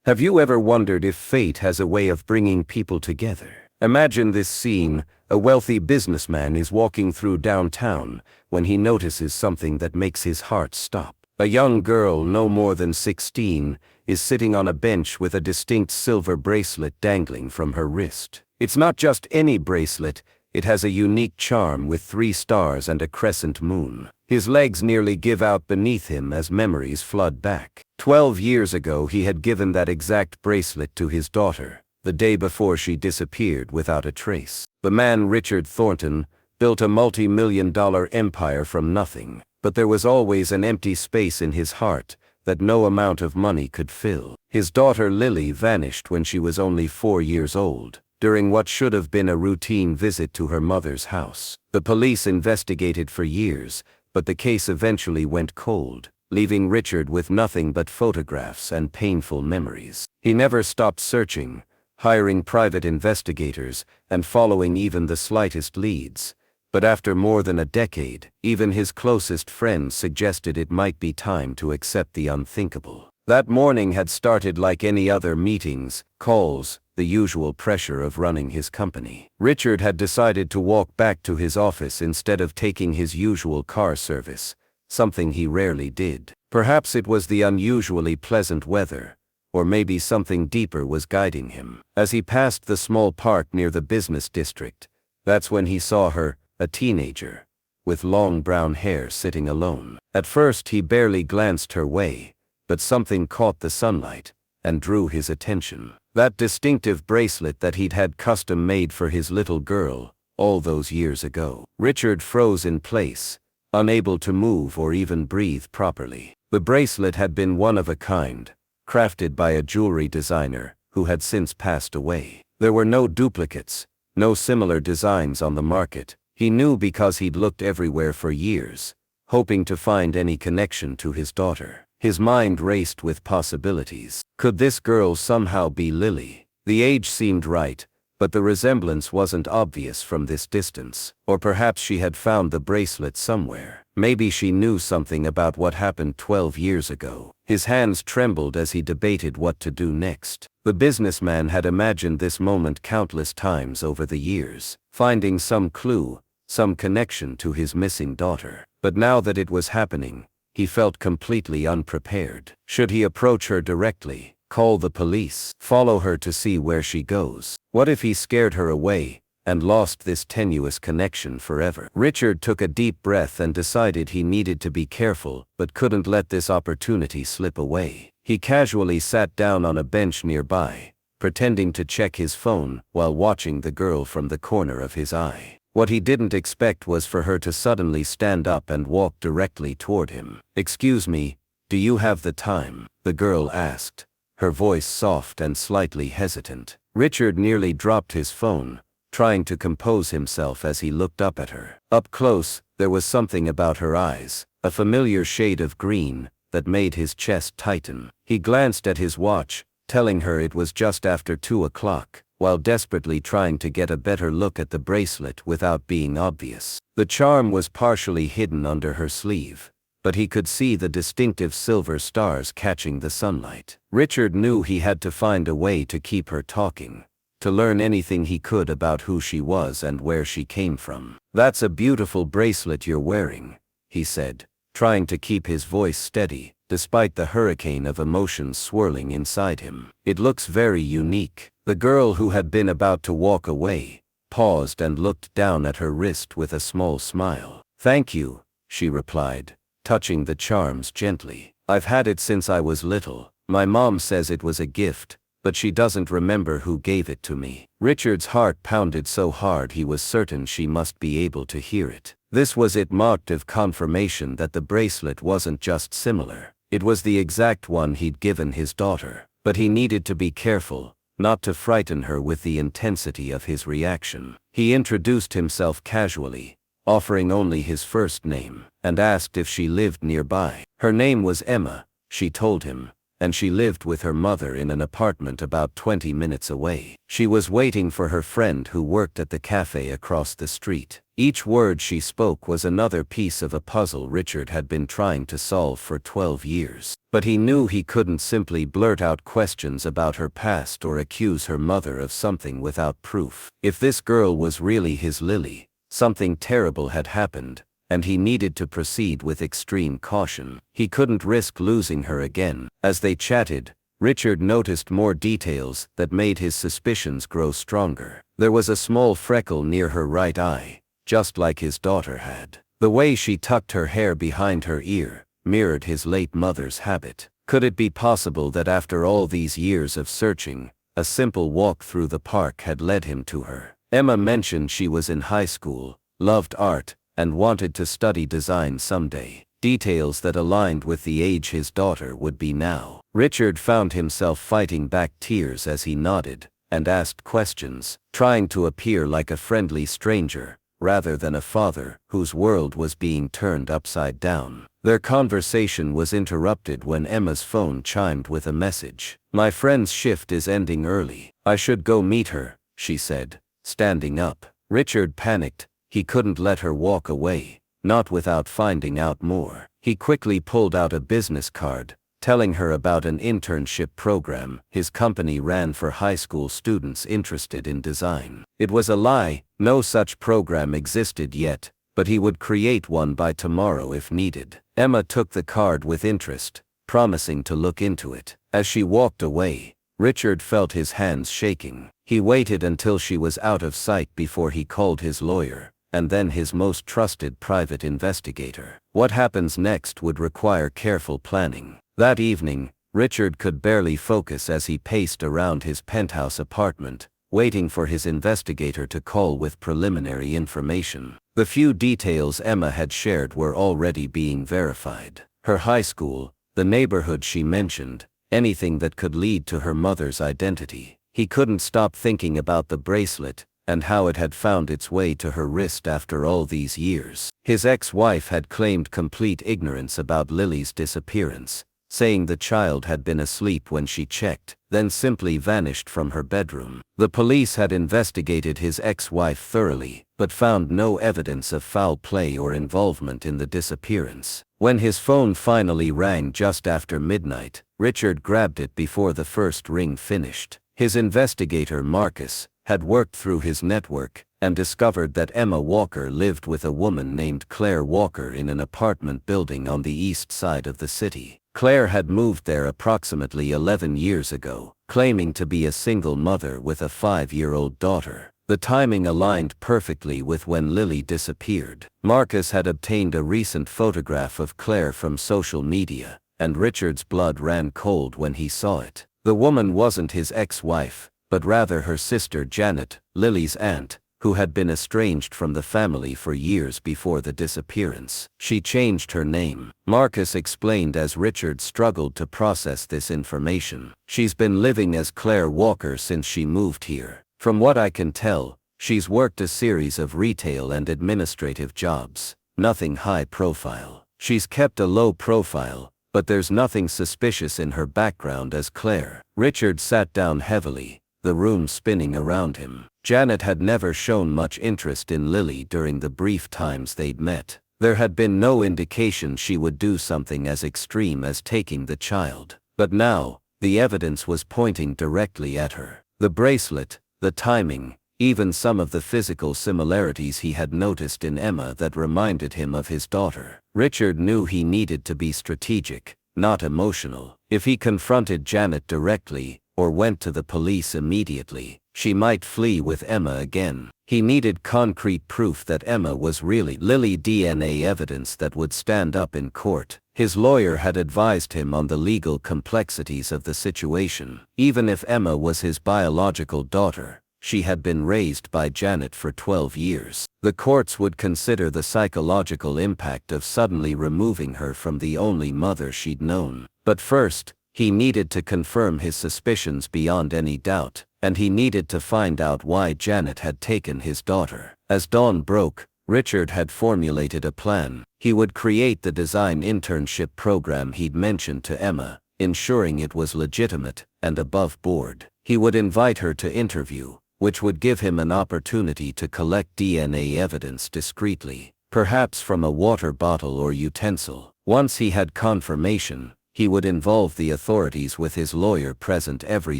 Have you ever wondered if fate has a way of bringing people together? Imagine this scene. A wealthy businessman is walking through downtown when he notices something that makes his heart stop. A young girl, no more than 16, is sitting on a bench with a distinct silver bracelet dangling from her wrist. It's not just any bracelet, it has a unique charm with 3 stars and a crescent moon. His legs nearly give out beneath him as memories flood back. 12 years ago he had given that exact bracelet to his daughter, the day before she disappeared without a trace. The man, Richard Thornton, built a multi-million-dollar empire from nothing, but there was always an empty space in his heart that no amount of money could fill. His daughter Lily vanished when she was only 4 years old, during what should have been a routine visit to her mother's house. The police investigated for years, but the case eventually went cold, leaving Richard with nothing but photographs and painful memories. He never stopped searching, hiring private investigators and following even the slightest leads. But after more than a decade, even his closest friends suggested it might be time to accept the unthinkable. That morning had started like any other: meetings, calls, the usual pressure of running his company. Richard had decided to walk back to his office instead of taking his usual car service, something he rarely did. Perhaps it was the unusually pleasant weather, or maybe something deeper was guiding him. As he passed the small park near the business district, that's when he saw her, a teenager, with long brown hair, sitting alone. At first he barely glanced her way, but something caught the sunlight and drew his attention. That distinctive bracelet that he'd had custom made for his little girl all those years ago. Richard froze in place, unable to move or even breathe properly. The bracelet had been one of a kind, crafted by a jewelry designer who had since passed away. There were no duplicates, no similar designs on the market. He knew because he'd looked everywhere for years, hoping to find any connection to his daughter. His mind raced with possibilities. Could this girl somehow be Lily? The age seemed right, but the resemblance wasn't obvious from this distance. Or perhaps she had found the bracelet somewhere. Maybe she knew something about what happened 12 years ago. His hands trembled as he debated what to do next. The businessman had imagined this moment countless times over the years, finding some clue, some connection to his missing daughter. But now that it was happening, he felt completely unprepared. Should he approach her directly, call the police, follow her to see where she goes? What if he scared her away and lost this tenuous connection forever? Richard took a deep breath and decided he needed to be careful, but couldn't let this opportunity slip away. He casually sat down on a bench nearby, pretending to check his phone while watching the girl from the corner of his eye. What he didn't expect was for her to suddenly stand up and walk directly toward him. "Excuse me, do you have the time?" the girl asked, her voice soft and slightly hesitant. Richard nearly dropped his phone, trying to compose himself as he looked up at her. Up close, there was something about her eyes, a familiar shade of green, that made his chest tighten. He glanced at his watch, telling her it was just after 2 o'clock. While desperately trying to get a better look at the bracelet without being obvious. The charm was partially hidden under her sleeve, but he could see the distinctive silver stars catching the sunlight. Richard knew he had to find a way to keep her talking, to learn anything he could about who she was and where she came from. "That's a beautiful bracelet you're wearing," he said, trying to keep his voice steady, despite the hurricane of emotions swirling inside him. "It looks very unique." The girl, who had been about to walk away, paused and looked down at her wrist with a small smile. "Thank you," she replied, touching the charms gently. "I've had it since I was little. My mom says it was a gift, but she doesn't remember who gave it to me." Richard's heart pounded so hard he was certain she must be able to hear it. This was it, marked of confirmation that the bracelet wasn't just similar. It was the exact one he'd given his daughter. But he needed to be careful, not to frighten her with the intensity of his reaction. He introduced himself casually, offering only his first name, and asked if she lived nearby. Her name was Emma, she told him, and she lived with her mother in an apartment about 20 minutes away. She was waiting for her friend who worked at the cafe across the street. Each word she spoke was another piece of a puzzle Richard had been trying to solve for 12 years. But he knew he couldn't simply blurt out questions about her past or accuse her mother of something without proof. If this girl was really his Lily, something terrible had happened, and he needed to proceed with extreme caution. He couldn't risk losing her again. As they chatted, Richard noticed more details that made his suspicions grow stronger. There was a small freckle near her right eye, just like his daughter had. The way she tucked her hair behind her ear mirrored his late mother's habit. Could it be possible that after all these years of searching, a simple walk through the park had led him to her? Emma mentioned she was in high school, loved art, and wanted to study design someday. Details that aligned with the age his daughter would be now. Richard found himself fighting back tears as he nodded and asked questions, trying to appear like a friendly stranger rather than a father whose world was being turned upside down. Their conversation was interrupted when Emma's phone chimed with a message. "My friend's shift is ending early. I should go meet her," she said, standing up. Richard panicked. He couldn't let her walk away, not without finding out more. He quickly pulled out a business card, telling her about an internship program his company ran for high school students interested in design. It was a lie, no such program existed yet, but he would create one by tomorrow if needed. Emma took the card with interest, promising to look into it. As she walked away, Richard felt his hands shaking. He waited until she was out of sight before he called his lawyer, and then his most trusted private investigator. What happens next would require careful planning. That evening, Richard could barely focus as he paced around his penthouse apartment, waiting for his investigator to call with preliminary information. The few details Emma had shared were already being verified. Her high school, the neighborhood she mentioned, anything that could lead to her mother's identity. He couldn't stop thinking about the bracelet, and how it had found its way to her wrist after all these years. His ex-wife had claimed complete ignorance about Lily's disappearance, saying the child had been asleep when she checked, then simply vanished from her bedroom. The police had investigated his ex-wife thoroughly, but found no evidence of foul play or involvement in the disappearance. When his phone finally rang just after midnight, Richard grabbed it before the first ring finished. His investigator, Marcus, had worked through his network and discovered that Emma Walker lived with a woman named Claire Walker in an apartment building on the east side of the city. Claire had moved there approximately 11 years ago, claiming to be a single mother with a 5-year-old daughter. The timing aligned perfectly with when Lily disappeared. Marcus had obtained a recent photograph of Claire from social media, and Richard's blood ran cold when he saw it. The woman wasn't his ex-wife, but rather her sister Janet, Lily's aunt, who had been estranged from the family for years before the disappearance. She changed her name, Marcus explained as Richard struggled to process this information. She's been living as Claire Walker since she moved here. From what I can tell, she's worked a series of retail and administrative jobs, nothing high profile. She's kept a low profile, but there's nothing suspicious in her background as Claire. Richard sat down heavily, the room spinning around him. Janet had never shown much interest in Lily during the brief times they'd met. There had been no indication she would do something as extreme as taking the child. But now, the evidence was pointing directly at her. The bracelet, the timing, even some of the physical similarities he had noticed in Emma that reminded him of his daughter. Richard knew he needed to be strategic, not emotional. If he confronted Janet directly, or went to the police immediately, she might flee with Emma again. He needed concrete proof that Emma was really Lily, DNA evidence that would stand up in court. His lawyer had advised him on the legal complexities of the situation. Even if Emma was his biological daughter, she had been raised by Janet for 12 years. The courts would consider the psychological impact of suddenly removing her from the only mother she'd known. But first, he needed to confirm his suspicions beyond any doubt, and he needed to find out why Janet had taken his daughter. As dawn broke, Richard had formulated a plan. He would create the design internship program he'd mentioned to Emma, ensuring it was legitimate and above board. He would invite her to interview, which would give him an opportunity to collect DNA evidence discreetly, perhaps from a water bottle or utensil. Once he had confirmation, he would involve the authorities with his lawyer present every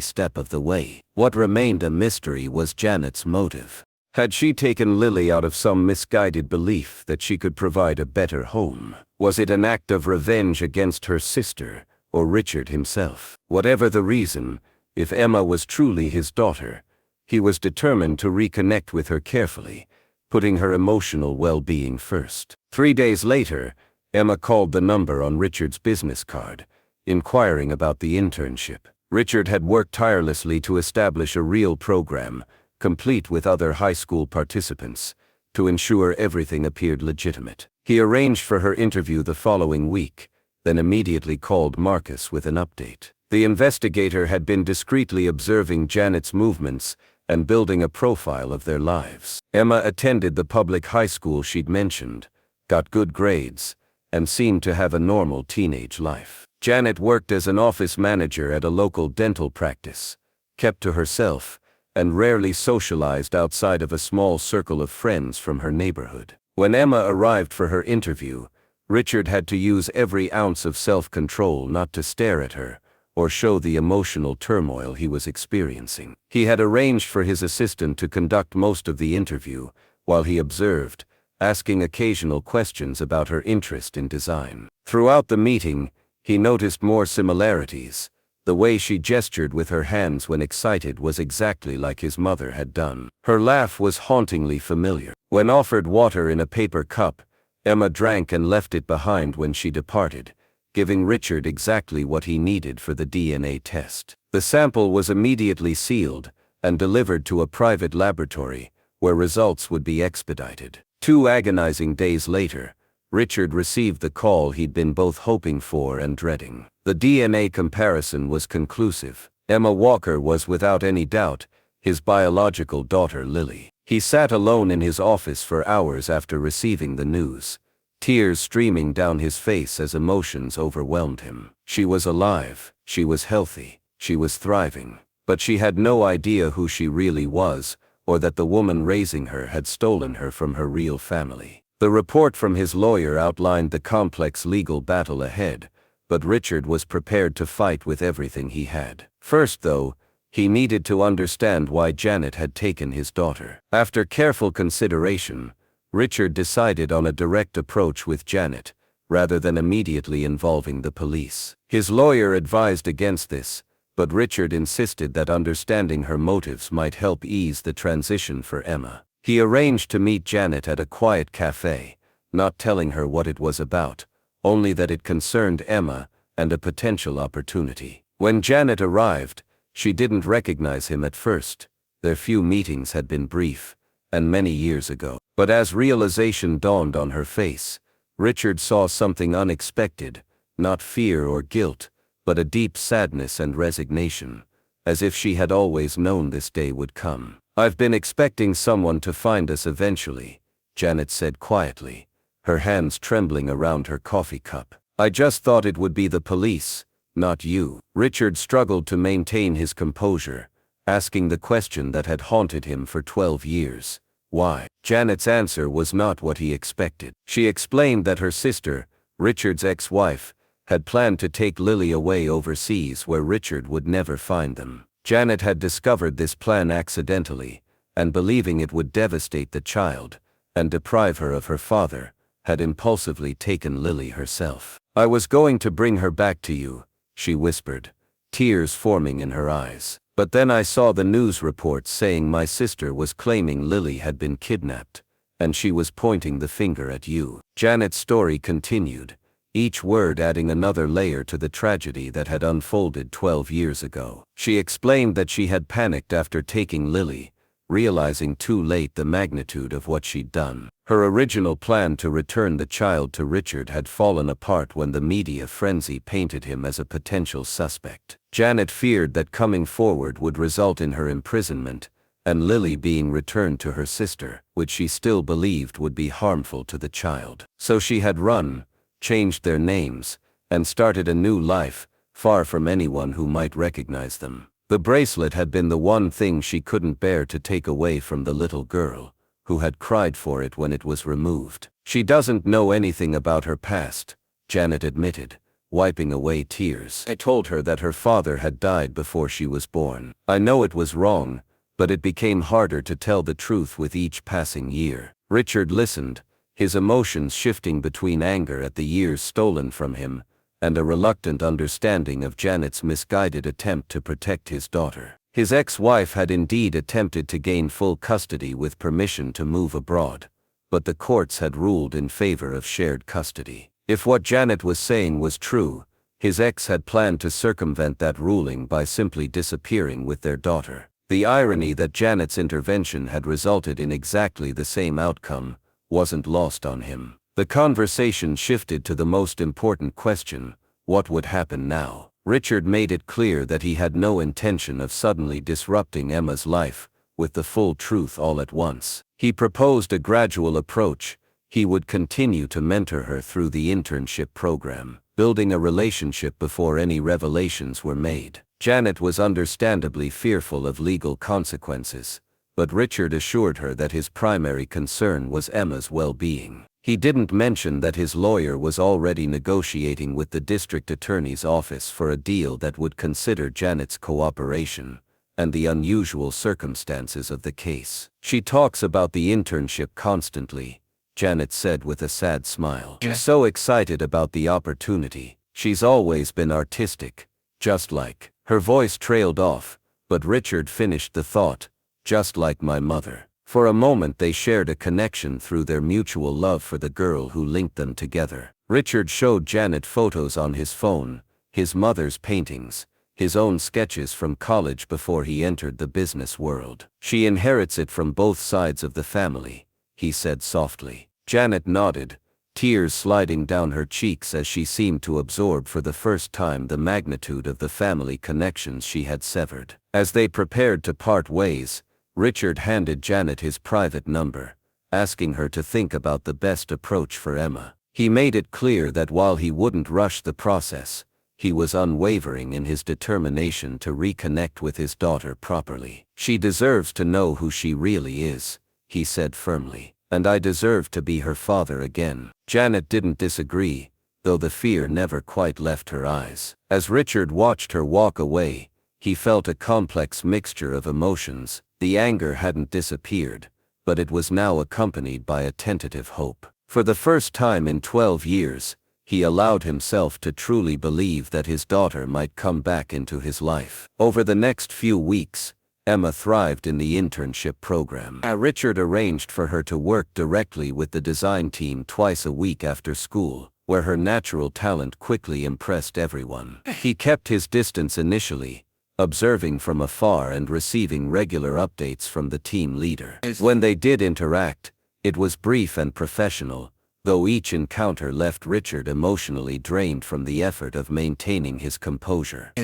step of the way. What remained a mystery was Janet's motive. Had she taken Lily out of some misguided belief that she could provide a better home? Was it an act of revenge against her sister, or Richard himself? Whatever the reason, if Emma was truly his daughter, he was determined to reconnect with her carefully, putting her emotional well-being first. 3 days later, Emma called the number on Richard's business card, inquiring about the internship. Richard had worked tirelessly to establish a real program, complete with other high school participants, to ensure everything appeared legitimate. He arranged for her interview the following week, then immediately called Marcus with an update. The investigator had been discreetly observing Janet's movements and building a profile of their lives. Emma attended the public high school she'd mentioned, got good grades, and seemed to have a normal teenage life. Janet worked as an office manager at a local dental practice, kept to herself, and rarely socialized outside of a small circle of friends from her neighborhood. When Emma arrived for her interview, Richard had to use every ounce of self-control not to stare at her or show the emotional turmoil he was experiencing. He had arranged for his assistant to conduct most of the interview, while he observed, asking occasional questions about her interest in design. Throughout the meeting, he noticed more similarities. The way she gestured with her hands when excited was exactly like his mother had done. Her laugh was hauntingly familiar. When offered water in a paper cup, Emma drank and left it behind when she departed, giving Richard exactly what he needed for the DNA test. The sample was immediately sealed and delivered to a private laboratory, where results would be expedited. 2 agonizing days later, Richard received the call he'd been both hoping for and dreading. The DNA comparison was conclusive. Emma Walker was without any doubt his biological daughter Lily. He sat alone in his office for hours after receiving the news, tears streaming down his face as emotions overwhelmed him. She was alive, she was healthy, she was thriving, but she had no idea who she really was, or that the woman raising her had stolen her from her real family. The report from his lawyer outlined the complex legal battle ahead, but Richard was prepared to fight with everything he had. First, though, he needed to understand why Janet had taken his daughter. After careful consideration, Richard decided on a direct approach with Janet, rather than immediately involving the police. His lawyer advised against this, but Richard insisted that understanding her motives might help ease the transition for Emma. He arranged to meet Janet at a quiet cafe, not telling her what it was about, only that it concerned Emma and a potential opportunity. When Janet arrived, she didn't recognize him at first. Their few meetings had been brief, and many years ago. But as realization dawned on her face, Richard saw something unexpected, not fear or guilt, but a deep sadness and resignation, as if she had always known this day would come. "I've been expecting someone to find us eventually," Janet said quietly, her hands trembling around her coffee cup. "I just thought it would be the police, not you." Richard struggled to maintain his composure, asking the question that had haunted him for 12 years. Why? Janet's answer was not what he expected. She explained that her sister, Richard's ex-wife, had planned to take Lily away overseas where Richard would never find them. Janet had discovered this plan accidentally, and believing it would devastate the child and deprive her of her father, had impulsively taken Lily herself. "I was going to bring her back to you," she whispered, tears forming in her eyes. "But then I saw the news reports saying my sister was claiming Lily had been kidnapped, and she was pointing the finger at you." Janet's story continued, each word adding another layer to the tragedy that had unfolded 12 years ago. She explained that she had panicked after taking Lily, realizing too late the magnitude of what she'd done. Her original plan to return the child to Richard had fallen apart when the media frenzy painted him as a potential suspect. Janet feared that coming forward would result in her imprisonment, and Lily being returned to her sister, which she still believed would be harmful to the child. So she had run, changed their names, and started a new life, far from anyone who might recognize them. The bracelet had been the one thing she couldn't bear to take away from the little girl, who had cried for it when it was removed. "She doesn't know anything about her past," Janet admitted, wiping away tears. "I told her that her father had died before she was born. I know it was wrong, but it became harder to tell the truth with each passing year." Richard listened, his emotions shifting between anger at the years stolen from him and a reluctant understanding of Janet's misguided attempt to protect his daughter. His ex-wife had indeed attempted to gain full custody with permission to move abroad, but the courts had ruled in favor of shared custody. If what Janet was saying was true, his ex had planned to circumvent that ruling by simply disappearing with their daughter. The irony that Janet's intervention had resulted in exactly the same outcome wasn't lost on him. The conversation shifted to the most important question: what would happen now? Richard made it clear that he had no intention of suddenly disrupting Emma's life with the full truth all at once. He proposed a gradual approach. He would continue to mentor her through the internship program, building a relationship before any revelations were made. Janet was understandably fearful of legal consequences, but Richard assured her that his primary concern was Emma's well-being. He didn't mention that his lawyer was already negotiating with the district attorney's office for a deal that would consider Janet's cooperation and the unusual circumstances of the case. "She talks about the internship constantly," Janet said with a sad smile. "She's so excited about the opportunity. She's always been artistic, just like..." Her voice trailed off, but Richard finished the thought, "just like my mother." For a moment they shared a connection through their mutual love for the girl who linked them together. Richard showed Janet photos on his phone, his mother's paintings, his own sketches from college before he entered the business world. "She inherits it from both sides of the family," he said softly. Janet nodded, tears sliding down her cheeks as she seemed to absorb for the first time the magnitude of the family connections she had severed. As they prepared to part ways, Richard handed Janet his private number, asking her to think about the best approach for Emma. He made it clear that while he wouldn't rush the process, he was unwavering in his determination to reconnect with his daughter properly. "She deserves to know who she really is," he said firmly. "And I deserve to be her father again." Janet didn't disagree, though the fear never quite left her eyes. As Richard watched her walk away, he felt a complex mixture of emotions. The anger hadn't disappeared, but it was now accompanied by a tentative hope. For the first time in 12 years, he allowed himself to truly believe that his daughter might come back into his life. Over the next few weeks, Emma thrived in the internship program. Richard arranged for her to work directly with the design team twice a week after school, where her natural talent quickly impressed everyone. He kept his distance initially, observing from afar and receiving regular updates from the team leader. When they did interact, it was brief and professional, though each encounter left Richard emotionally drained from the effort of maintaining his composure.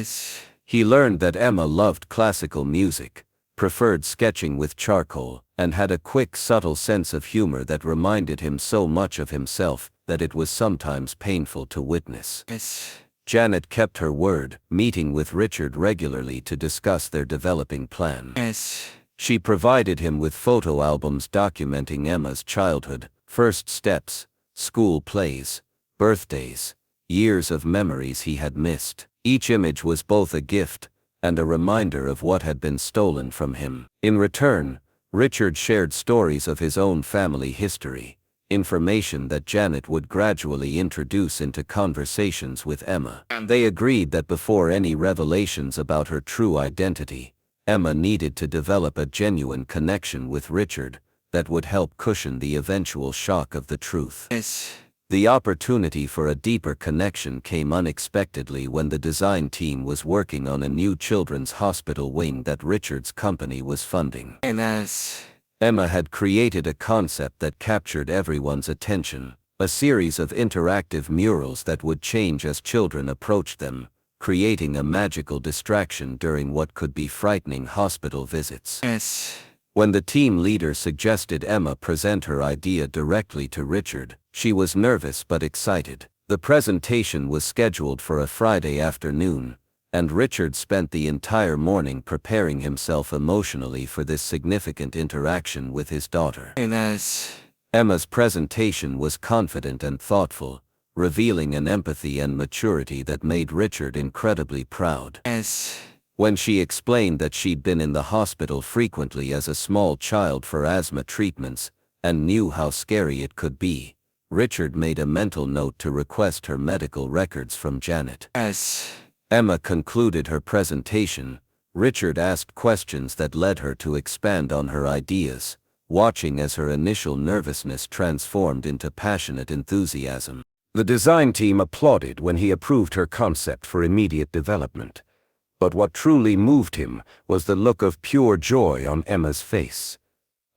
He learned that Emma loved classical music, preferred sketching with charcoal, and had a quick, subtle sense of humor that reminded him so much of himself that it was sometimes painful to witness. Janet kept her word, meeting with Richard regularly to discuss their developing plan. She provided him with photo albums documenting Emma's childhood, first steps, school plays, birthdays, years of memories he had missed. Each image was both a gift and a reminder of what had been stolen from him. In return, Richard shared stories of his own family history, information that Janet would gradually introduce into conversations with Emma. They agreed that before any revelations about her true identity, Emma needed to develop a genuine connection with Richard that would help cushion the eventual shock of the truth. The opportunity for a deeper connection came unexpectedly when the design team was working on a new children's hospital wing that Richard's company was funding. Emma had created a concept that captured everyone's attention, a series of interactive murals that would change as children approached them, creating a magical distraction during what could be frightening hospital visits. When the team leader suggested Emma present her idea directly to Richard, she was nervous but excited. The presentation was scheduled for a Friday afternoon, and Richard spent the entire morning preparing himself emotionally for this significant interaction with his daughter. Emma's presentation was confident and thoughtful, revealing an empathy and maturity that made Richard incredibly proud. When she explained that she'd been in the hospital frequently as a small child for asthma treatments, and knew how scary it could be, Richard made a mental note to request her medical records from Janet. As Emma concluded her presentation, Richard asked questions that led her to expand on her ideas, watching as her initial nervousness transformed into passionate enthusiasm. The design team applauded when he approved her concept for immediate development. But what truly moved him was the look of pure joy on Emma's face.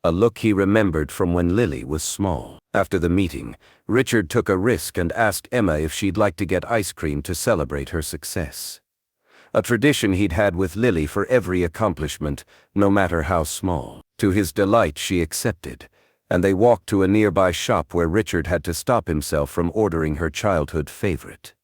A look he remembered from when Lily was small. After the meeting, Richard took a risk and asked Emma if she'd like to get ice cream to celebrate her success. A tradition he'd had with Lily for every accomplishment, no matter how small. To his delight, she accepted, and they walked to a nearby shop where Richard had to stop himself from ordering her childhood favorite.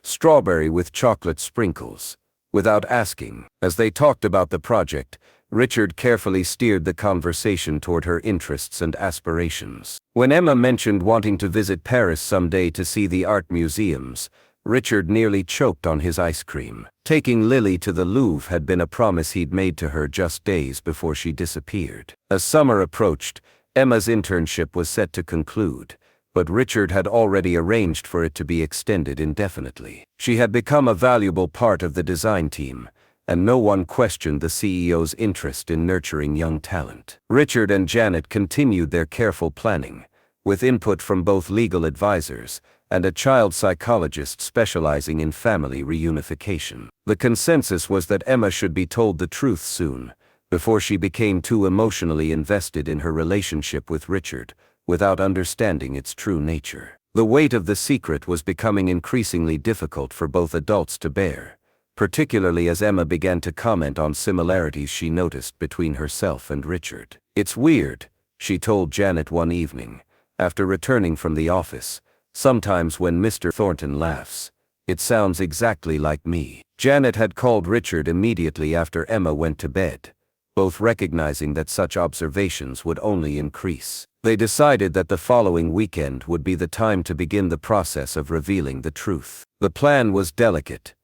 Strawberry with chocolate sprinkles. Without asking, as they talked about the project, Richard carefully steered the conversation toward her interests and aspirations. When Emma mentioned wanting to visit Paris someday to see the art museums, Richard nearly choked on his ice cream. Taking Lily to the Louvre had been a promise he'd made to her just days before she disappeared. As summer approached, Emma's internship was set to conclude, but Richard had already arranged for it to be extended indefinitely. She had become a valuable part of the design team, and no one questioned the CEO's interest in nurturing young talent. Richard and Janet continued their careful planning, with input from both legal advisors and a child psychologist specializing in family reunification. The consensus was that Emma should be told the truth soon, before she became too emotionally invested in her relationship with Richard, without understanding its true nature. The weight of the secret was becoming increasingly difficult for both adults to bear, particularly as Emma began to comment on similarities she noticed between herself and Richard. "It's weird," she told Janet one evening, after returning from the office. "Sometimes when Mr. Thornton laughs, it sounds exactly like me." Janet had called Richard immediately after Emma went to bed, both recognizing that such observations would only increase. They decided that the following weekend would be the time to begin the process of revealing the truth. The plan was delicate.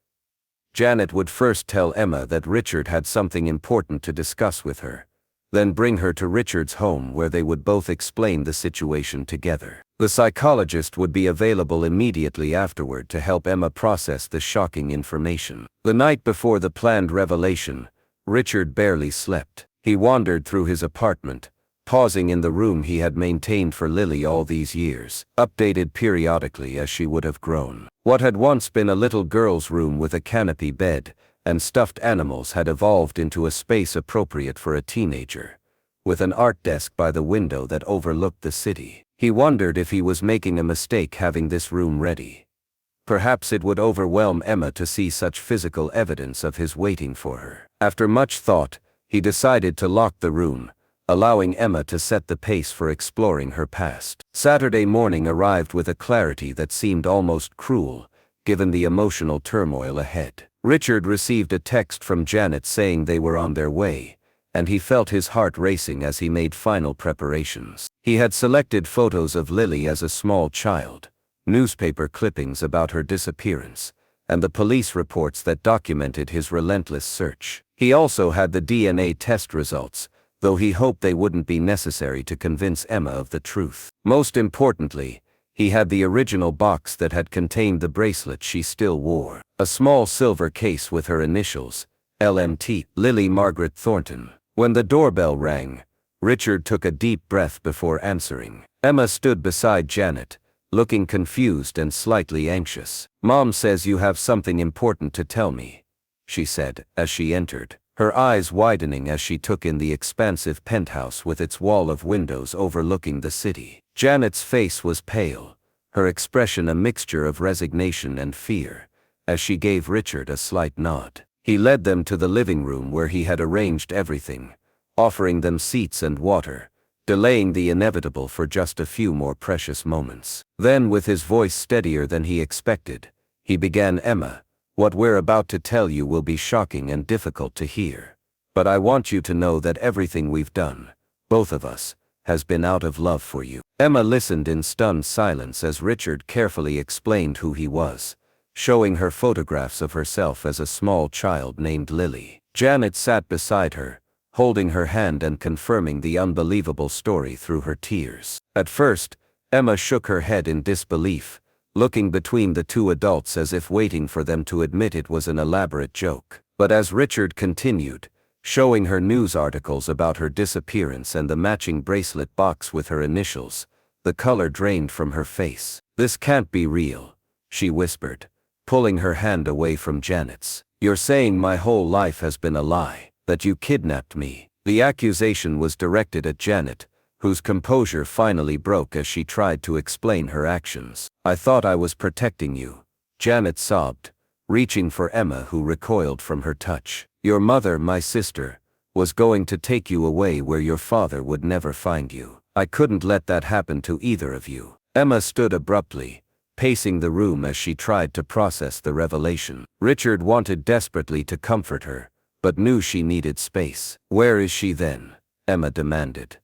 Janet would first tell Emma that Richard had something important to discuss with her, then bring her to Richard's home where they would both explain the situation together. The psychologist would be available immediately afterward to help Emma process the shocking information. The night before the planned revelation, Richard barely slept. He wandered through his apartment, pausing in the room he had maintained for Lily all these years, updated periodically as she would have grown. What had once been a little girl's room with a canopy bed and stuffed animals had evolved into a space appropriate for a teenager, with an art desk by the window that overlooked the city. He wondered if he was making a mistake having this room ready. Perhaps it would overwhelm Emma to see such physical evidence of his waiting for her. After much thought, he decided to lock the room, allowing Emma to set the pace for exploring her past. Saturday morning arrived with a clarity that seemed almost cruel, given the emotional turmoil ahead. Richard received a text from Janet saying they were on their way, and he felt his heart racing as he made final preparations. He had selected photos of Lily as a small child, newspaper clippings about her disappearance, and the police reports that documented his relentless search. He also had the DNA test results, though he hoped they wouldn't be necessary to convince Emma of the truth. Most importantly, he had the original box that had contained the bracelet she still wore, a small silver case with her initials, LMT, Lily Margaret Thornton. When the doorbell rang, Richard took a deep breath before answering. Emma stood beside Janet, looking confused and slightly anxious. "Mom says you have something important to tell me," she said, as she entered, her eyes widening as she took in the expansive penthouse with its wall of windows overlooking the city. Janet's face was pale, her expression a mixture of resignation and fear, as she gave Richard a slight nod. He led them to the living room where he had arranged everything, offering them seats and water, delaying the inevitable for just a few more precious moments. Then, with his voice steadier than he expected, he began, "Emma, what we're about to tell you will be shocking and difficult to hear. But I want you to know that everything we've done, both of us, has been out of love for you." Emma listened in stunned silence as Richard carefully explained who he was, showing her photographs of herself as a small child named Lily. Janet sat beside her, holding her hand and confirming the unbelievable story through her tears. At first, Emma shook her head in disbelief, looking between the two adults as if waiting for them to admit it was an elaborate joke. But as Richard continued, showing her news articles about her disappearance and the matching bracelet box with her initials, the color drained from her face. "This can't be real," she whispered, pulling her hand away from Janet's. "You're saying my whole life has been a lie, that you kidnapped me." The accusation was directed at Janet, whose composure finally broke as she tried to explain her actions. "I thought I was protecting you," Janet sobbed, reaching for Emma, who recoiled from her touch. "Your mother, my sister, was going to take you away where your father would never find you. I couldn't let that happen to either of you." Emma stood abruptly, pacing the room as she tried to process the revelation. Richard wanted desperately to comfort her, but knew she needed space. "Where is she then?" Emma demanded.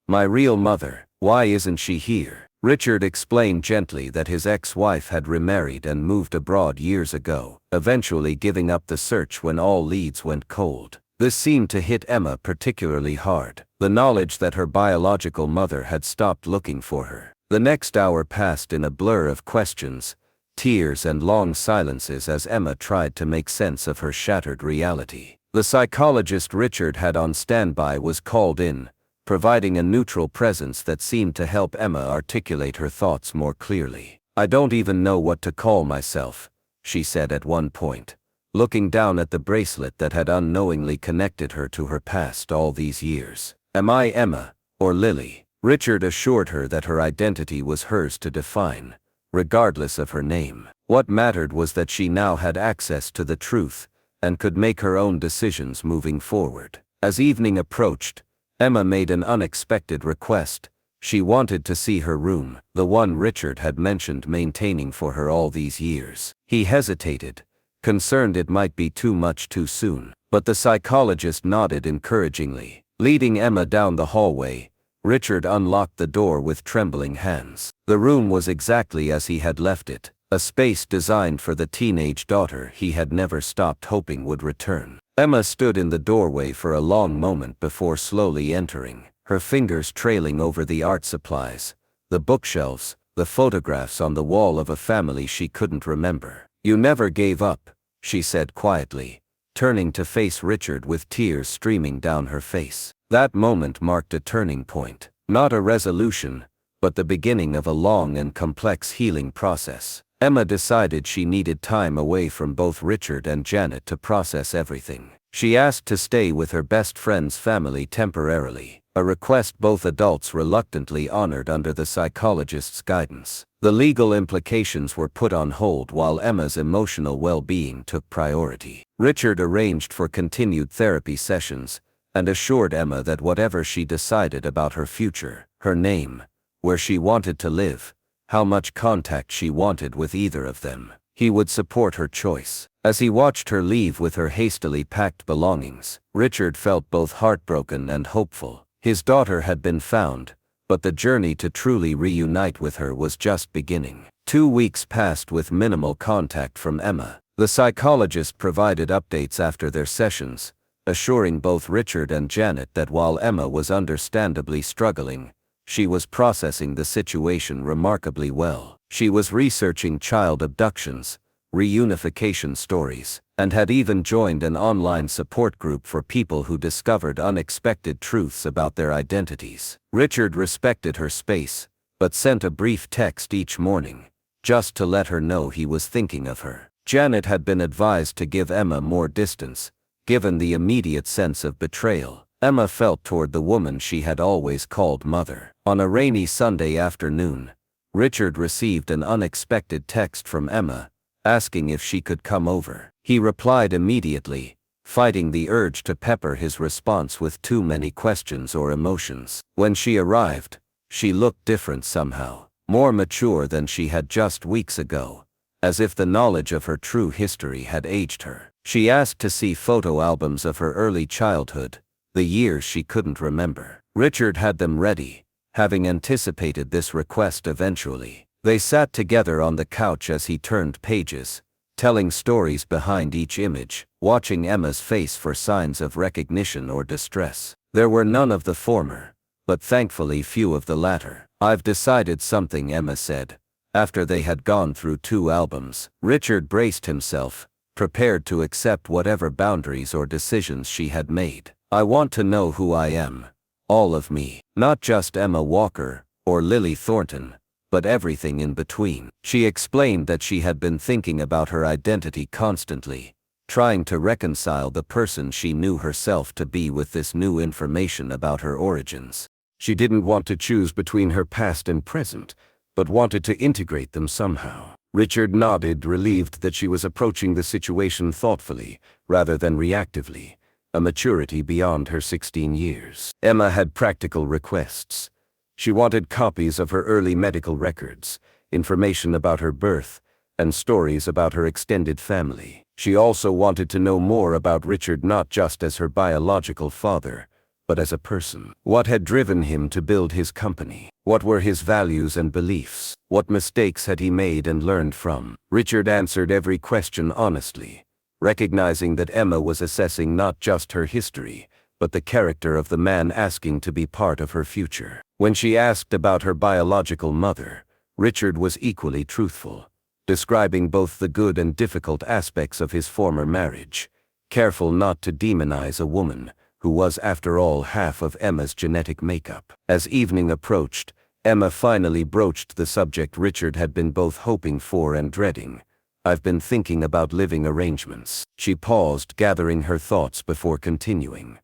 "My real mother, why isn't she here?" Richard explained gently that his ex-wife had remarried and moved abroad years ago, eventually giving up the search when all leads went cold. This seemed to hit Emma particularly hard, the knowledge that her biological mother had stopped looking for her. The next hour passed in a blur of questions, tears and long silences as Emma tried to make sense of her shattered reality. The psychologist Richard had on standby was called in, providing a neutral presence that seemed to help Emma articulate her thoughts more clearly. "I don't even know what to call myself," she said at one point, looking down at the bracelet that had unknowingly connected her to her past all these years. "Am I Emma, or Lily?" Richard assured her that her identity was hers to define, regardless of her name. What mattered was that she now had access to the truth, and could make her own decisions moving forward. As evening approached, Emma made an unexpected request. She wanted to see her room, the one Richard had mentioned maintaining for her all these years. He hesitated, concerned it might be too much too soon, but the psychologist nodded encouragingly. Leading Emma down the hallway, Richard unlocked the door with trembling hands. The room was exactly as he had left it, a space designed for the teenage daughter he had never stopped hoping would return. Emma stood in the doorway for a long moment before slowly entering, her fingers trailing over the art supplies, the bookshelves, the photographs on the wall of a family she couldn't remember. "You never gave up," she said quietly, turning to face Richard with tears streaming down her face. That moment marked a turning point, not a resolution, but the beginning of a long and complex healing process. Emma decided she needed time away from both Richard and Janet to process everything. She asked to stay with her best friend's family temporarily, a request both adults reluctantly honored under the psychologist's guidance. The legal implications were put on hold while Emma's emotional well-being took priority. Richard arranged for continued therapy sessions, and assured Emma that whatever she decided about her future, her name, where she wanted to live, how much contact she wanted with either of them, he would support her choice. As he watched her leave with her hastily packed belongings, Richard felt both heartbroken and hopeful. His daughter had been found, but the journey to truly reunite with her was just beginning. 2 weeks passed with minimal contact from Emma. The psychologist provided updates after their sessions, assuring both Richard and Janet that while Emma was understandably struggling, she was processing the situation remarkably well. She was researching child abductions, reunification stories, and had even joined an online support group for people who discovered unexpected truths about their identities. Richard respected her space, but sent a brief text each morning, just to let her know he was thinking of her. Janet had been advised to give Emma more distance, given the immediate sense of betrayal Emma felt toward the woman she had always called mother. On a rainy Sunday afternoon, Richard received an unexpected text from Emma, asking if she could come over. He replied immediately, fighting the urge to pepper his response with too many questions or emotions. When she arrived, she looked different somehow, more mature than she had just weeks ago, as if the knowledge of her true history had aged her. She asked to see photo albums of her early childhood, the years she couldn't remember. Richard had them ready, having anticipated this request eventually. They sat together on the couch as he turned pages, telling stories behind each image, watching Emma's face for signs of recognition or distress. There were none of the former, but thankfully few of the latter. "I've decided something," Emma said, after they had gone through 2 albums. Richard braced himself, prepared to accept whatever boundaries or decisions she had made. "I want to know who I am. All of me. Not just Emma Walker, or Lily Thornton, but everything in between." She explained that she had been thinking about her identity constantly, trying to reconcile the person she knew herself to be with this new information about her origins. She didn't want to choose between her past and present, but wanted to integrate them somehow. Richard nodded, relieved that she was approaching the situation thoughtfully, rather than reactively, a maturity beyond her 16 years. Emma had practical requests. She wanted copies of her early medical records, information about her birth, and stories about her extended family. She also wanted to know more about Richard, not just as her biological father, but as a person. What had driven him to build his company? What were his values and beliefs? What mistakes had he made and learned from? Richard answered every question honestly, recognizing that Emma was assessing not just her history, but the character of the man asking to be part of her future. When she asked about her biological mother, Richard was equally truthful, describing both the good and difficult aspects of his former marriage, careful not to demonize a woman who was, after all, half of Emma's genetic makeup. As evening approached, Emma finally broached the subject Richard had been both hoping for and dreading. "I've been thinking about living arrangements." She paused, gathering her thoughts before continuing.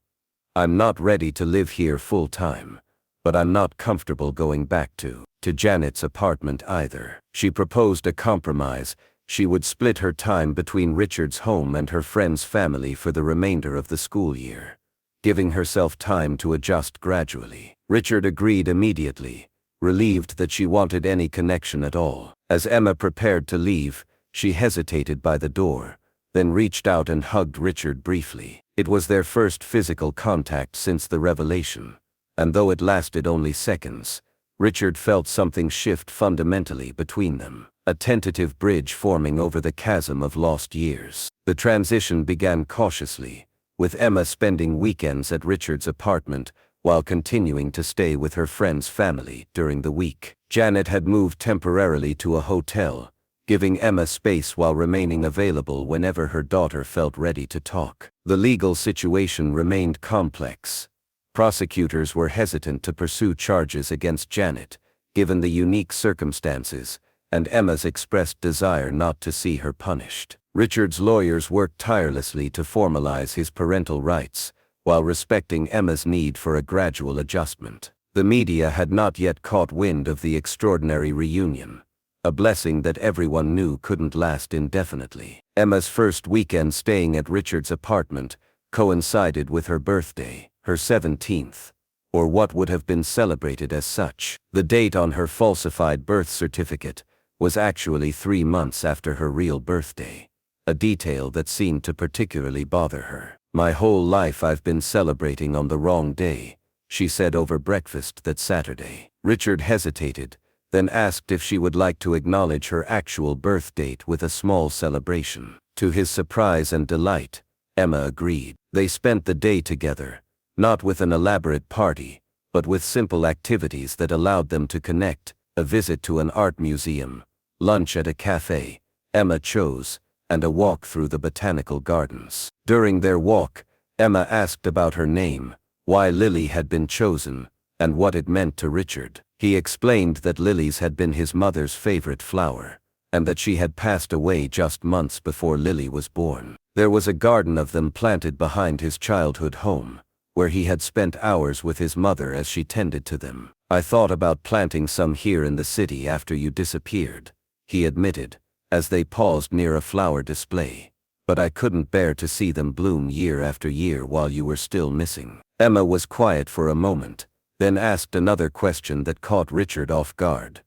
"I'm not ready to live here full-time, but I'm not comfortable going back to Janet's apartment either." She proposed a compromise. She would split her time between Richard's home and her friend's family for the remainder of the school year, giving herself time to adjust gradually. Richard agreed immediately, relieved that she wanted any connection at all. As Emma prepared to leave, she hesitated by the door, then reached out and hugged Richard briefly. It was their first physical contact since the revelation, and though it lasted only seconds, Richard felt something shift fundamentally between them, a tentative bridge forming over the chasm of lost years. The transition began cautiously, with Emma spending weekends at Richard's apartment while continuing to stay with her friend's family during the week. Janet had moved temporarily to a hotel, giving Emma space while remaining available whenever her daughter felt ready to talk. The legal situation remained complex. Prosecutors were hesitant to pursue charges against Janet, given the unique circumstances, and Emma's expressed desire not to see her punished. Richard's lawyers worked tirelessly to formalize his parental rights, while respecting Emma's need for a gradual adjustment. The media had not yet caught wind of the extraordinary reunion, a blessing that everyone knew couldn't last indefinitely. Emma's first weekend staying at Richard's apartment coincided with her birthday, her 17th, or what would have been celebrated as such. The date on her falsified birth certificate was actually 3 months after her real birthday, a detail that seemed to particularly bother her. "My whole life I've been celebrating on the wrong day," she said over breakfast that Saturday. Richard hesitated, then asked if she would like to acknowledge her actual birth date with a small celebration. To his surprise and delight, Emma agreed. They spent the day together, not with an elaborate party, but with simple activities that allowed them to connect: a visit to an art museum, lunch at a cafe Emma chose, and a walk through the botanical gardens. During their walk, Emma asked about her name, why Lily had been chosen, and what it meant to Richard. He explained that lilies had been his mother's favorite flower, and that she had passed away just months before Lily was born. There was a garden of them planted behind his childhood home, where he had spent hours with his mother as she tended to them. "I thought about planting some here in the city after you disappeared," he admitted, as they paused near a flower display. but I couldn't bear to see them bloom year after year while you were still missing." Emma was quiet for a moment, then asked another question that caught Richard off guard.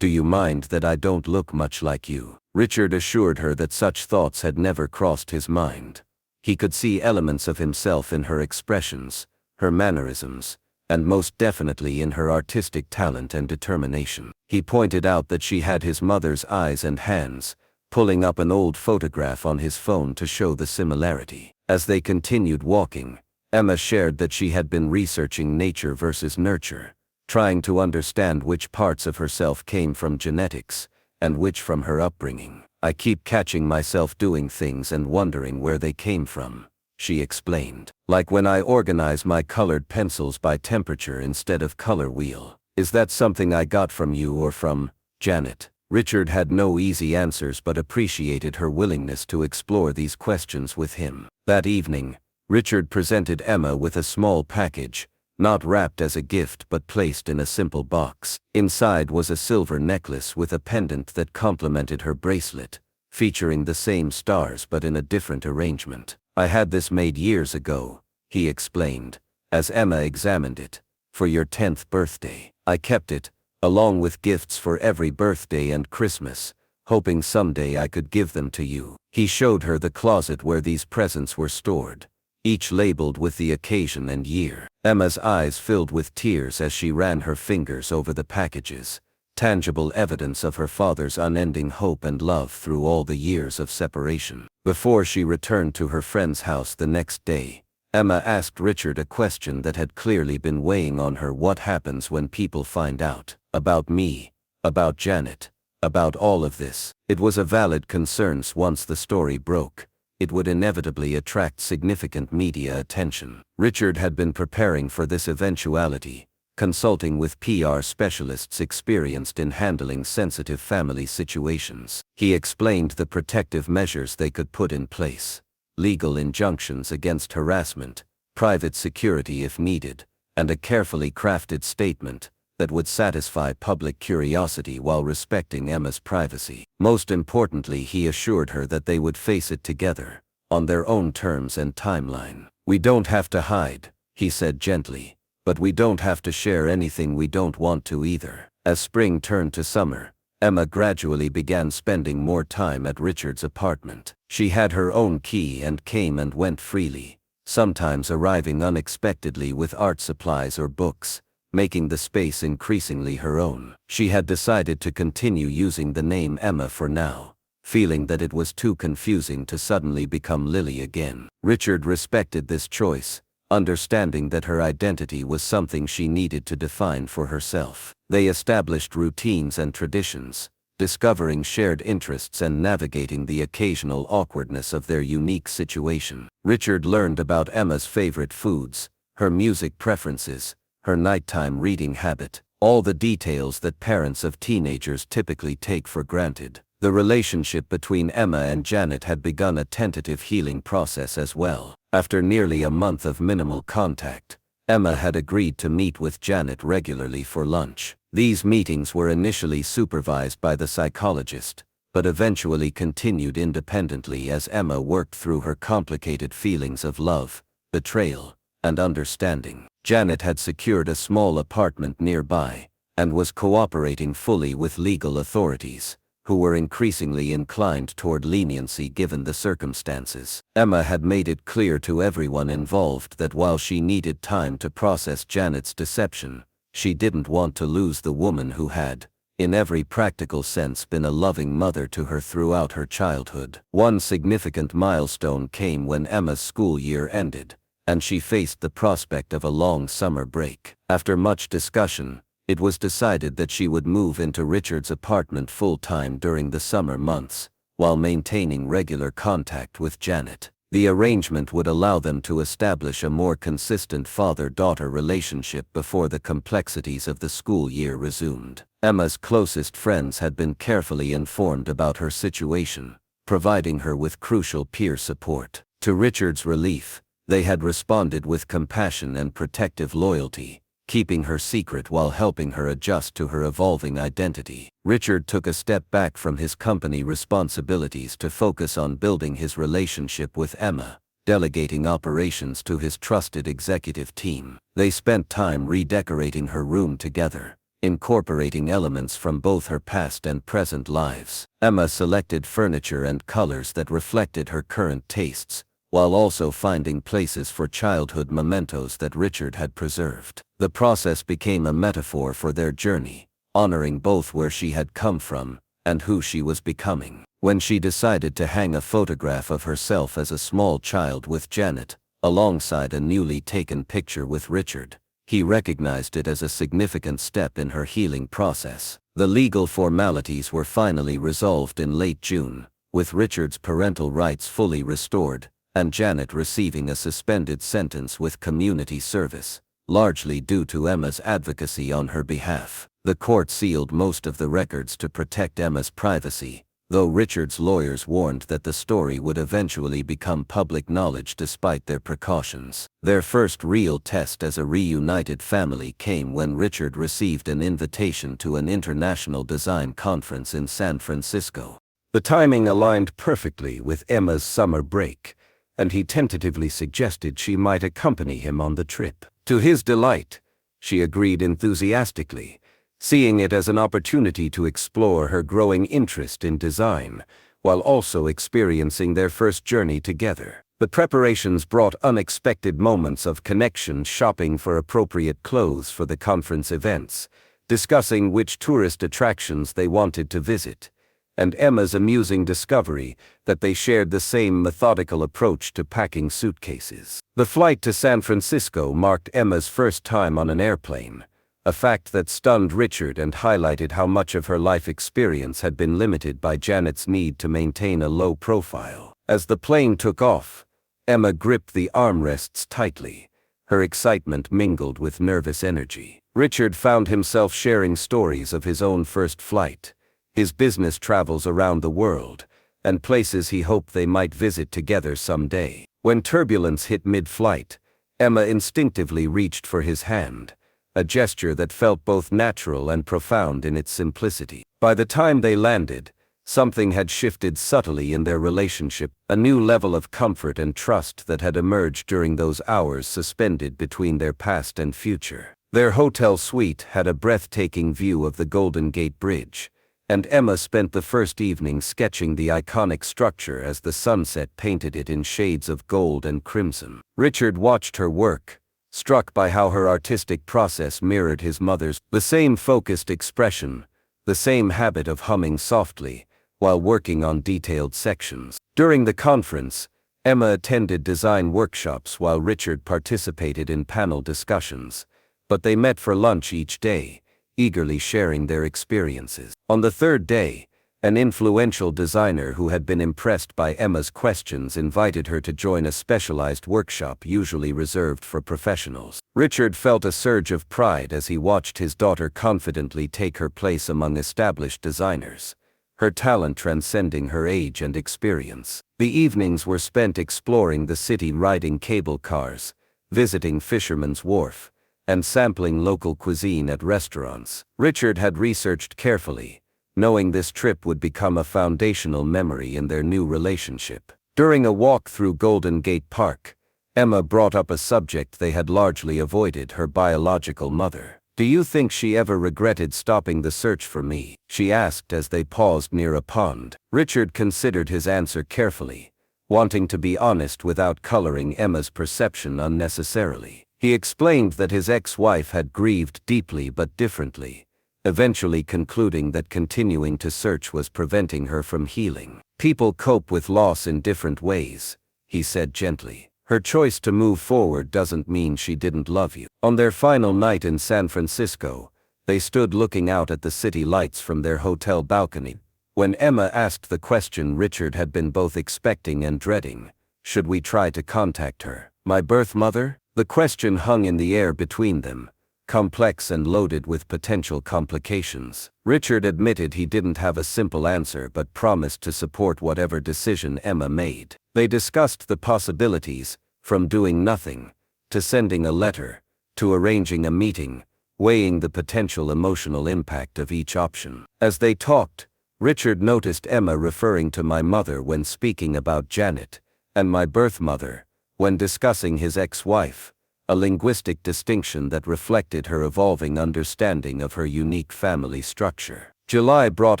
"Do you mind that I don't look much like you?" Richard assured her that such thoughts had never crossed his mind. He could see elements of himself in her expressions, her mannerisms, and most definitely in her artistic talent and determination. He pointed out that she had his mother's eyes and hands, pulling up an old photograph on his phone to show the similarity. As they continued walking, Emma shared that she had been researching nature versus nurture, trying to understand which parts of herself came from genetics, and which from her upbringing. "I keep catching myself doing things and wondering where they came from," she explained. "Like when I organize my colored pencils by temperature instead of color wheel. Is that something I got from you or from Janet?" Richard had no easy answers but appreciated her willingness to explore these questions with him. That evening, Richard presented Emma with a small package, not wrapped as a gift but placed in a simple box. Inside was a silver necklace with a pendant that complemented her bracelet, featuring the same stars but in a different arrangement. "I had this made years ago," he explained, as Emma examined it, "for your 10th birthday. I kept it, along with gifts for every birthday and Christmas, hoping someday I could give them to you." He showed her the closet where these presents were stored, each labeled with the occasion and year. Emma's eyes filled with tears as she ran her fingers over the packages, tangible evidence of her father's unending hope and love through all the years of separation. Before she returned to her friend's house the next day, Emma asked Richard a question that had clearly been weighing on her. "What happens when people find out? About me? About Janet? About all of this?" It was a valid concern. Once the story broke, it would inevitably attract significant media attention. Richard had been preparing for this eventuality, consulting with PR specialists experienced in handling sensitive family situations. He explained the protective measures they could put in place: legal injunctions against harassment, private security if needed, and a carefully crafted statement that would satisfy public curiosity while respecting Emma's privacy. Most importantly, he assured her that they would face it together, on their own terms and timeline. "We don't have to hide," he said gently, "but we don't have to share anything we don't want to either." As spring turned to summer, Emma gradually began spending more time at Richard's apartment. She had her own key and came and went freely, sometimes arriving unexpectedly with art supplies or books, making the space increasingly her own. She had decided to continue using the name Emma for now, feeling that it was too confusing to suddenly become Lily again. Richard respected this choice, understanding that her identity was something she needed to define for herself. They established routines and traditions, discovering shared interests and navigating the occasional awkwardness of their unique situation. Richard learned about Emma's favorite foods, her music preferences, her nighttime reading habit, all the details that parents of teenagers typically take for granted. The relationship between Emma and Janet had begun a tentative healing process as well. After nearly a month of minimal contact, Emma had agreed to meet with Janet regularly for lunch. These meetings were initially supervised by the psychologist, but eventually continued independently as Emma worked through her complicated feelings of love, betrayal, and understanding. Janet had secured a small apartment nearby, and was cooperating fully with legal authorities, who were increasingly inclined toward leniency given the circumstances. Emma had made it clear to everyone involved that while she needed time to process Janet's deception, she didn't want to lose the woman who had, in every practical sense, been a loving mother to her throughout her childhood. One significant milestone came when Emma's school year ended, and she faced the prospect of a long summer break. After much discussion, it was decided that she would move into Richard's apartment full-time during the summer months, while maintaining regular contact with Janet. The arrangement would allow them to establish a more consistent father-daughter relationship before the complexities of the school year resumed. Emma's closest friends had been carefully informed about her situation, providing her with crucial peer support. To Richard's relief, they had responded with compassion and protective loyalty, keeping her secret while helping her adjust to her evolving identity. Richard took a step back from his company responsibilities to focus on building his relationship with Emma, delegating operations to his trusted executive team. They spent time redecorating her room together, incorporating elements from both her past and present lives. Emma selected furniture and colors that reflected her current tastes, while also finding places for childhood mementos that Richard had preserved. The process became a metaphor for their journey, honoring both where she had come from and who she was becoming. When she decided to hang a photograph of herself as a small child with Janet, alongside a newly taken picture with Richard, he recognized it as a significant step in her healing process. The legal formalities were finally resolved in late June, with Richard's parental rights fully restored, and Janet receiving a suspended sentence with community service, largely due to Emma's advocacy on her behalf. The court sealed most of the records to protect Emma's privacy, though Richard's lawyers warned that the story would eventually become public knowledge despite their precautions. Their first real test as a reunited family came when Richard received an invitation to an international design conference in San Francisco. The timing aligned perfectly with Emma's summer break, and he tentatively suggested she might accompany him on the trip. To his delight, she agreed enthusiastically, seeing it as an opportunity to explore her growing interest in design, while also experiencing their first journey together. The preparations brought unexpected moments of connection, shopping for appropriate clothes for the conference events, discussing which tourist attractions they wanted to visit, and Emma's amusing discovery that they shared the same methodical approach to packing suitcases. The flight to San Francisco marked Emma's first time on an airplane, a fact that stunned Richard and highlighted how much of her life experience had been limited by Janet's need to maintain a low profile. As the plane took off, Emma gripped the armrests tightly, her excitement mingled with nervous energy. Richard found himself sharing stories of his own first flight, his business travels around the world, and places he hoped they might visit together someday. When turbulence hit mid-flight, Emma instinctively reached for his hand, a gesture that felt both natural and profound in its simplicity. By the time they landed, something had shifted subtly in their relationship, a new level of comfort and trust that had emerged during those hours suspended between their past and future. Their hotel suite had a breathtaking view of the Golden Gate Bridge, and Emma spent the first evening sketching the iconic structure as the sunset painted it in shades of gold and crimson. Richard watched her work, struck by how her artistic process mirrored his mother's, the same focused expression, the same habit of humming softly, while working on detailed sections. During the conference, Emma attended design workshops while Richard participated in panel discussions, but they met for lunch each day, eagerly sharing their experiences. On the third day, an influential designer who had been impressed by Emma's questions invited her to join a specialized workshop usually reserved for professionals. Richard felt a surge of pride as he watched his daughter confidently take her place among established designers, her talent transcending her age and experience. The evenings were spent exploring the city, riding cable cars, visiting Fisherman's Wharf, and sampling local cuisine at restaurants. Richard had researched carefully, knowing this trip would become a foundational memory in their new relationship. During a walk through Golden Gate Park, Emma brought up a subject they had largely avoided: her biological mother. "Do you think she ever regretted stopping the search for me?" she asked as they paused near a pond. Richard considered his answer carefully, wanting to be honest without coloring Emma's perception unnecessarily. He explained that his ex-wife had grieved deeply but differently, eventually concluding that continuing to search was preventing her from healing. "People cope with loss in different ways," he said gently. "Her choice to move forward doesn't mean she didn't love you." On their final night in San Francisco, they stood looking out at the city lights from their hotel balcony, when Emma asked the question Richard had been both expecting and dreading: "Should we try to contact her, my birth mother?" The question hung in the air between them, complex and loaded with potential complications. Richard admitted he didn't have a simple answer but promised to support whatever decision Emma made. They discussed the possibilities, from doing nothing, to sending a letter, to arranging a meeting, weighing the potential emotional impact of each option. As they talked, Richard noticed Emma referring to my mother when speaking about Janet, and my birth mother, when discussing his ex-wife, a linguistic distinction that reflected her evolving understanding of her unique family structure. July brought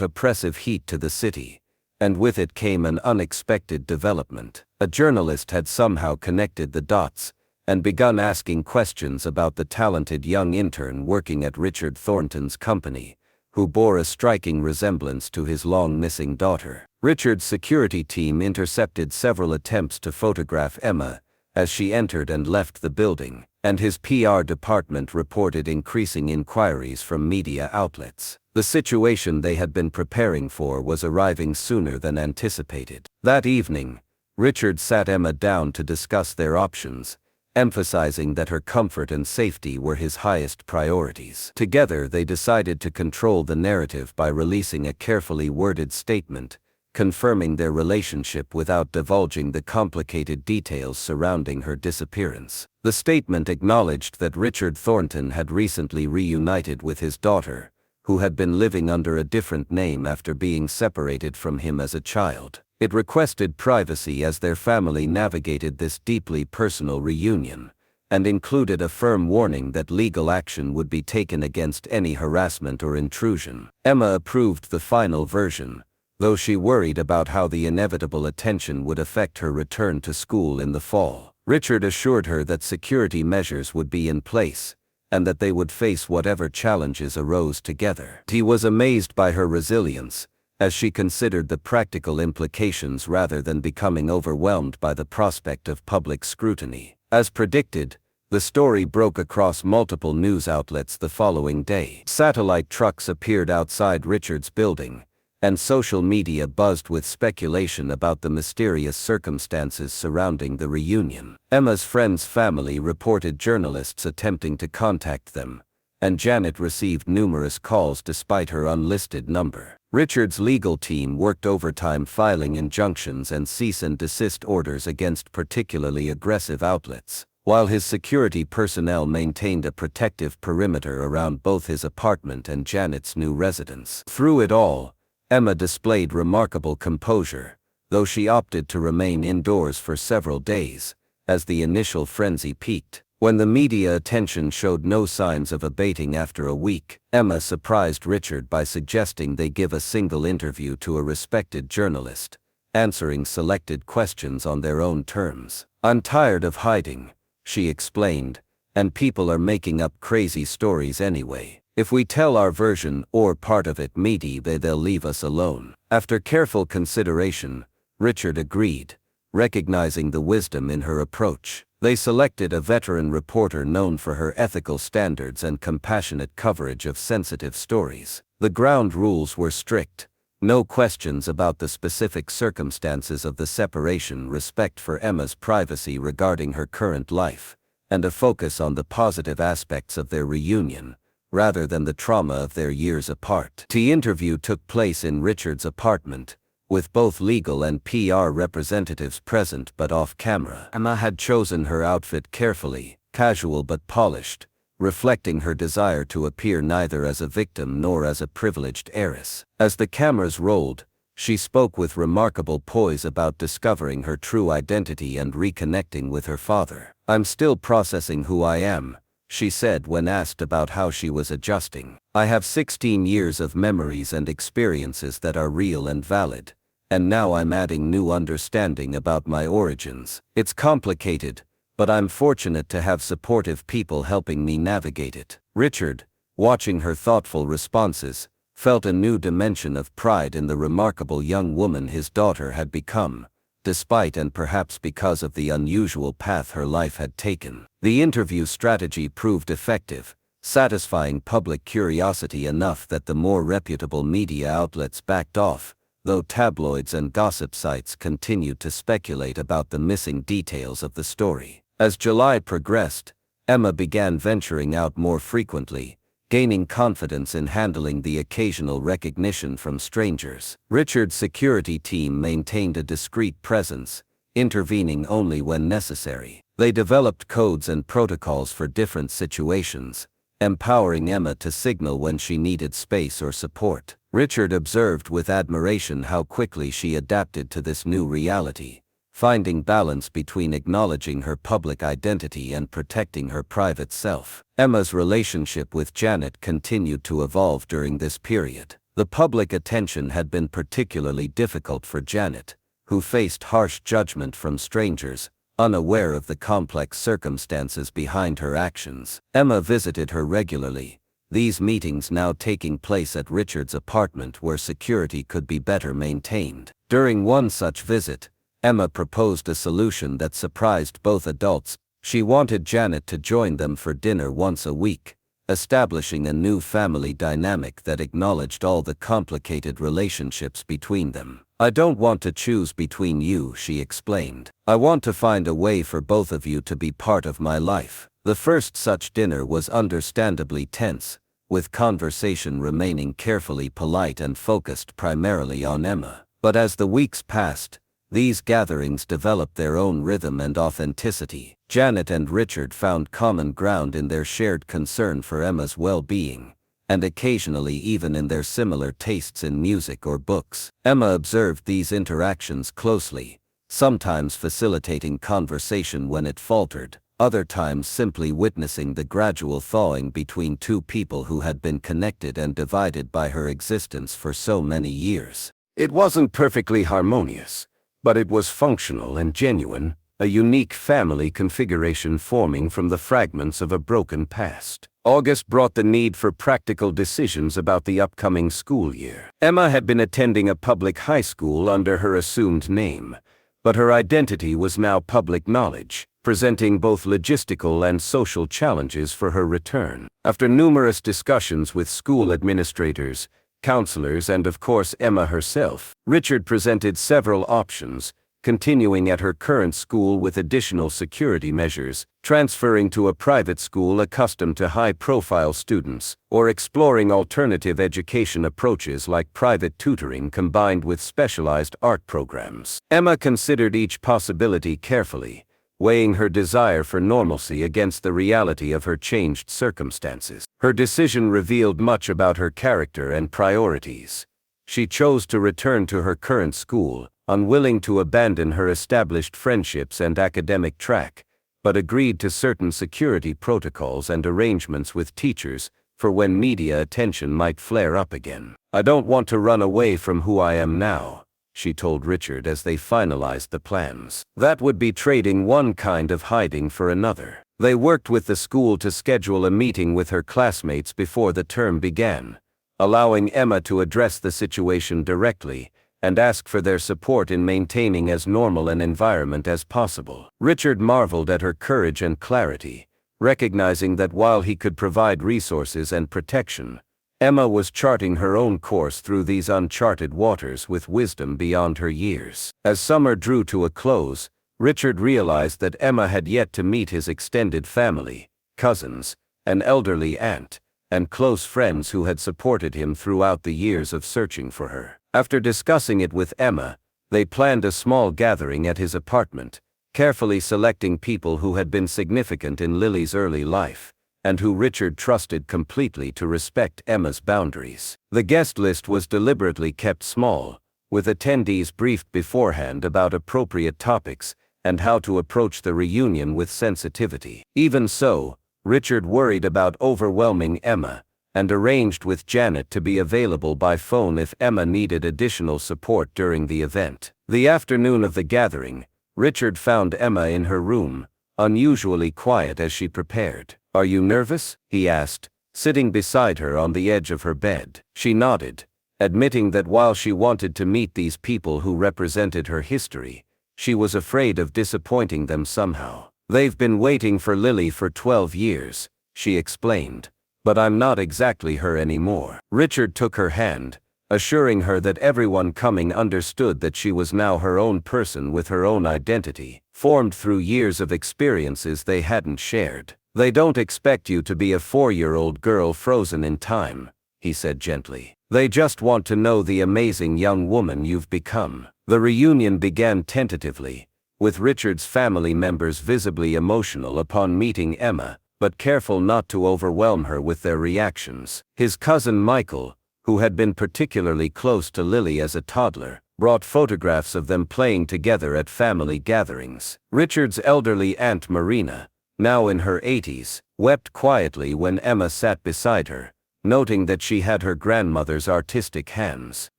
oppressive heat to the city, and with it came an unexpected development. A journalist had somehow connected the dots, and begun asking questions about the talented young intern working at Richard Thornton's company, who bore a striking resemblance to his long-missing daughter. Richard's security team intercepted several attempts to photograph Emma as she entered and left the building, and his PR department reported increasing inquiries from media outlets. The situation they had been preparing for was arriving sooner than anticipated. That evening, Richard sat Emma down to discuss their options, emphasizing that her comfort and safety were his highest priorities. Together they decided to control the narrative by releasing a carefully worded statement, confirming their relationship without divulging the complicated details surrounding her disappearance. The statement acknowledged that Richard Thornton had recently reunited with his daughter, who had been living under a different name after being separated from him as a child. It requested privacy as their family navigated this deeply personal reunion, and included a firm warning that legal action would be taken against any harassment or intrusion. Emma approved the final version, though she worried about how the inevitable attention would affect her return to school in the fall. Richard assured her that security measures would be in place, and that they would face whatever challenges arose together. He was amazed by her resilience, as she considered the practical implications rather than becoming overwhelmed by the prospect of public scrutiny. As predicted, the story broke across multiple news outlets the following day. Satellite trucks appeared outside Richard's building, and social media buzzed with speculation about the mysterious circumstances surrounding the reunion. Emma's friend's family reported journalists attempting to contact them, and Janet received numerous calls despite her unlisted number. Richard's legal team worked overtime filing injunctions and cease and desist orders against particularly aggressive outlets, while his security personnel maintained a protective perimeter around both his apartment and Janet's new residence. Through it all, Emma displayed remarkable composure, though she opted to remain indoors for several days, as the initial frenzy peaked. When the media attention showed no signs of abating after a week, Emma surprised Richard by suggesting they give a single interview to a respected journalist, answering selected questions on their own terms. "I'm tired of hiding," she explained, "and people are making up crazy stories anyway. If we tell our version or part of it, maybe they'll leave us alone." After careful consideration, Richard agreed, recognizing the wisdom in her approach. They selected a veteran reporter known for her ethical standards and compassionate coverage of sensitive stories. The ground rules were strict: no questions about the specific circumstances of the separation, respect for Emma's privacy regarding her current life, and a focus on the positive aspects of their reunion, rather than the trauma of their years apart. The interview took place in Richard's apartment, with both legal and PR representatives present but off-camera. Emma had chosen her outfit carefully, casual but polished, reflecting her desire to appear neither as a victim nor as a privileged heiress. As the cameras rolled, she spoke with remarkable poise about discovering her true identity and reconnecting with her father. "I'm still processing who I am," she said when asked about how she was adjusting. "I have 16 years of memories and experiences that are real and valid, and now I'm adding new understanding about my origins. It's complicated, but I'm fortunate to have supportive people helping me navigate it." Richard, watching her thoughtful responses, felt a new dimension of pride in the remarkable young woman his daughter had become, despite and perhaps because of the unusual path her life had taken. The interview strategy proved effective, satisfying public curiosity enough that the more reputable media outlets backed off, though tabloids and gossip sites continued to speculate about the missing details of the story. As July progressed, Emma began venturing out more frequently, gaining confidence in handling the occasional recognition from strangers. Richard's security team maintained a discreet presence, intervening only when necessary. They developed codes and protocols for different situations, empowering Emma to signal when she needed space or support. Richard observed with admiration how quickly she adapted to this new reality, finding balance between acknowledging her public identity and protecting her private self. Emma's relationship with Janet continued to evolve during this period. The public attention had been particularly difficult for Janet, who faced harsh judgment from strangers, unaware of the complex circumstances behind her actions. Emma visited her regularly, these meetings now taking place at Richard's apartment where security could be better maintained. During one such visit, Emma proposed a solution that surprised both adults. She wanted Janet to join them for dinner once a week, establishing a new family dynamic that acknowledged all the complicated relationships between them. "I don't want to choose between you," she explained. "I want to find a way for both of you to be part of my life." The first such dinner was understandably tense, with conversation remaining carefully polite and focused primarily on Emma. But as the weeks passed, these gatherings developed their own rhythm and authenticity. Janet and Richard found common ground in their shared concern for Emma's well-being, and occasionally even in their similar tastes in music or books. Emma observed these interactions closely, sometimes facilitating conversation when it faltered, other times simply witnessing the gradual thawing between two people who had been connected and divided by her existence for so many years. It wasn't perfectly harmonious, but it was functional and genuine, a unique family configuration forming from the fragments of a broken past. August brought the need for practical decisions about the upcoming school year. Emma had been attending a public high school under her assumed name, but her identity was now public knowledge, presenting both logistical and social challenges for her return. After numerous discussions with school administrators, counselors, and of course Emma herself, Richard presented several options: continuing at her current school with additional security measures, transferring to a private school accustomed to high-profile students, or exploring alternative education approaches like private tutoring combined with specialized art programs. Emma considered each possibility carefully, weighing her desire for normalcy against the reality of her changed circumstances. Her decision revealed much about her character and priorities. She chose to return to her current school, unwilling to abandon her established friendships and academic track, but agreed to certain security protocols and arrangements with teachers for when media attention might flare up again. "I don't want to run away from who I am now," she told Richard as they finalized the plans. That would be trading one kind of hiding for another. They worked with the school to schedule a meeting with her classmates before the term began, allowing Emma to address the situation directly and ask for their support in maintaining as normal an environment as possible. Richard marveled at her courage and clarity, recognizing that while he could provide resources and protection, Emma was charting her own course through these uncharted waters with wisdom beyond her years. As summer drew to a close, Richard realized that Emma had yet to meet his extended family, cousins, an elderly aunt, and close friends who had supported him throughout the years of searching for her. After discussing it with Emma, they planned a small gathering at his apartment, carefully selecting people who had been significant in Lily's early life, and who Richard trusted completely to respect Emma's boundaries. The guest list was deliberately kept small, with attendees briefed beforehand about appropriate topics and how to approach the reunion with sensitivity. Even so, Richard worried about overwhelming Emma, and arranged with Janet to be available by phone if Emma needed additional support during the event. The afternoon of the gathering, Richard found Emma in her room, unusually quiet as she prepared. "Are you nervous?" he asked, sitting beside her on the edge of her bed. She nodded, admitting that while she wanted to meet these people who represented her history, she was afraid of disappointing them somehow. "They've been waiting for Lily for 12 years, she explained, "but I'm not exactly her anymore." Richard took her hand, assuring her that everyone coming understood that she was now her own person with her own identity, formed through years of experiences they hadn't shared. "They don't expect you to be a 4-year-old girl frozen in time," he said gently. "They just want to know the amazing young woman you've become." The reunion began tentatively, with Richard's family members visibly emotional upon meeting Emma, but careful not to overwhelm her with their reactions. His cousin Michael, who had been particularly close to Lily as a toddler, brought photographs of them playing together at family gatherings. Richard's elderly Aunt Marina, now in her 80s, wept quietly when Emma sat beside her, noting that she had her grandmother's artistic hands.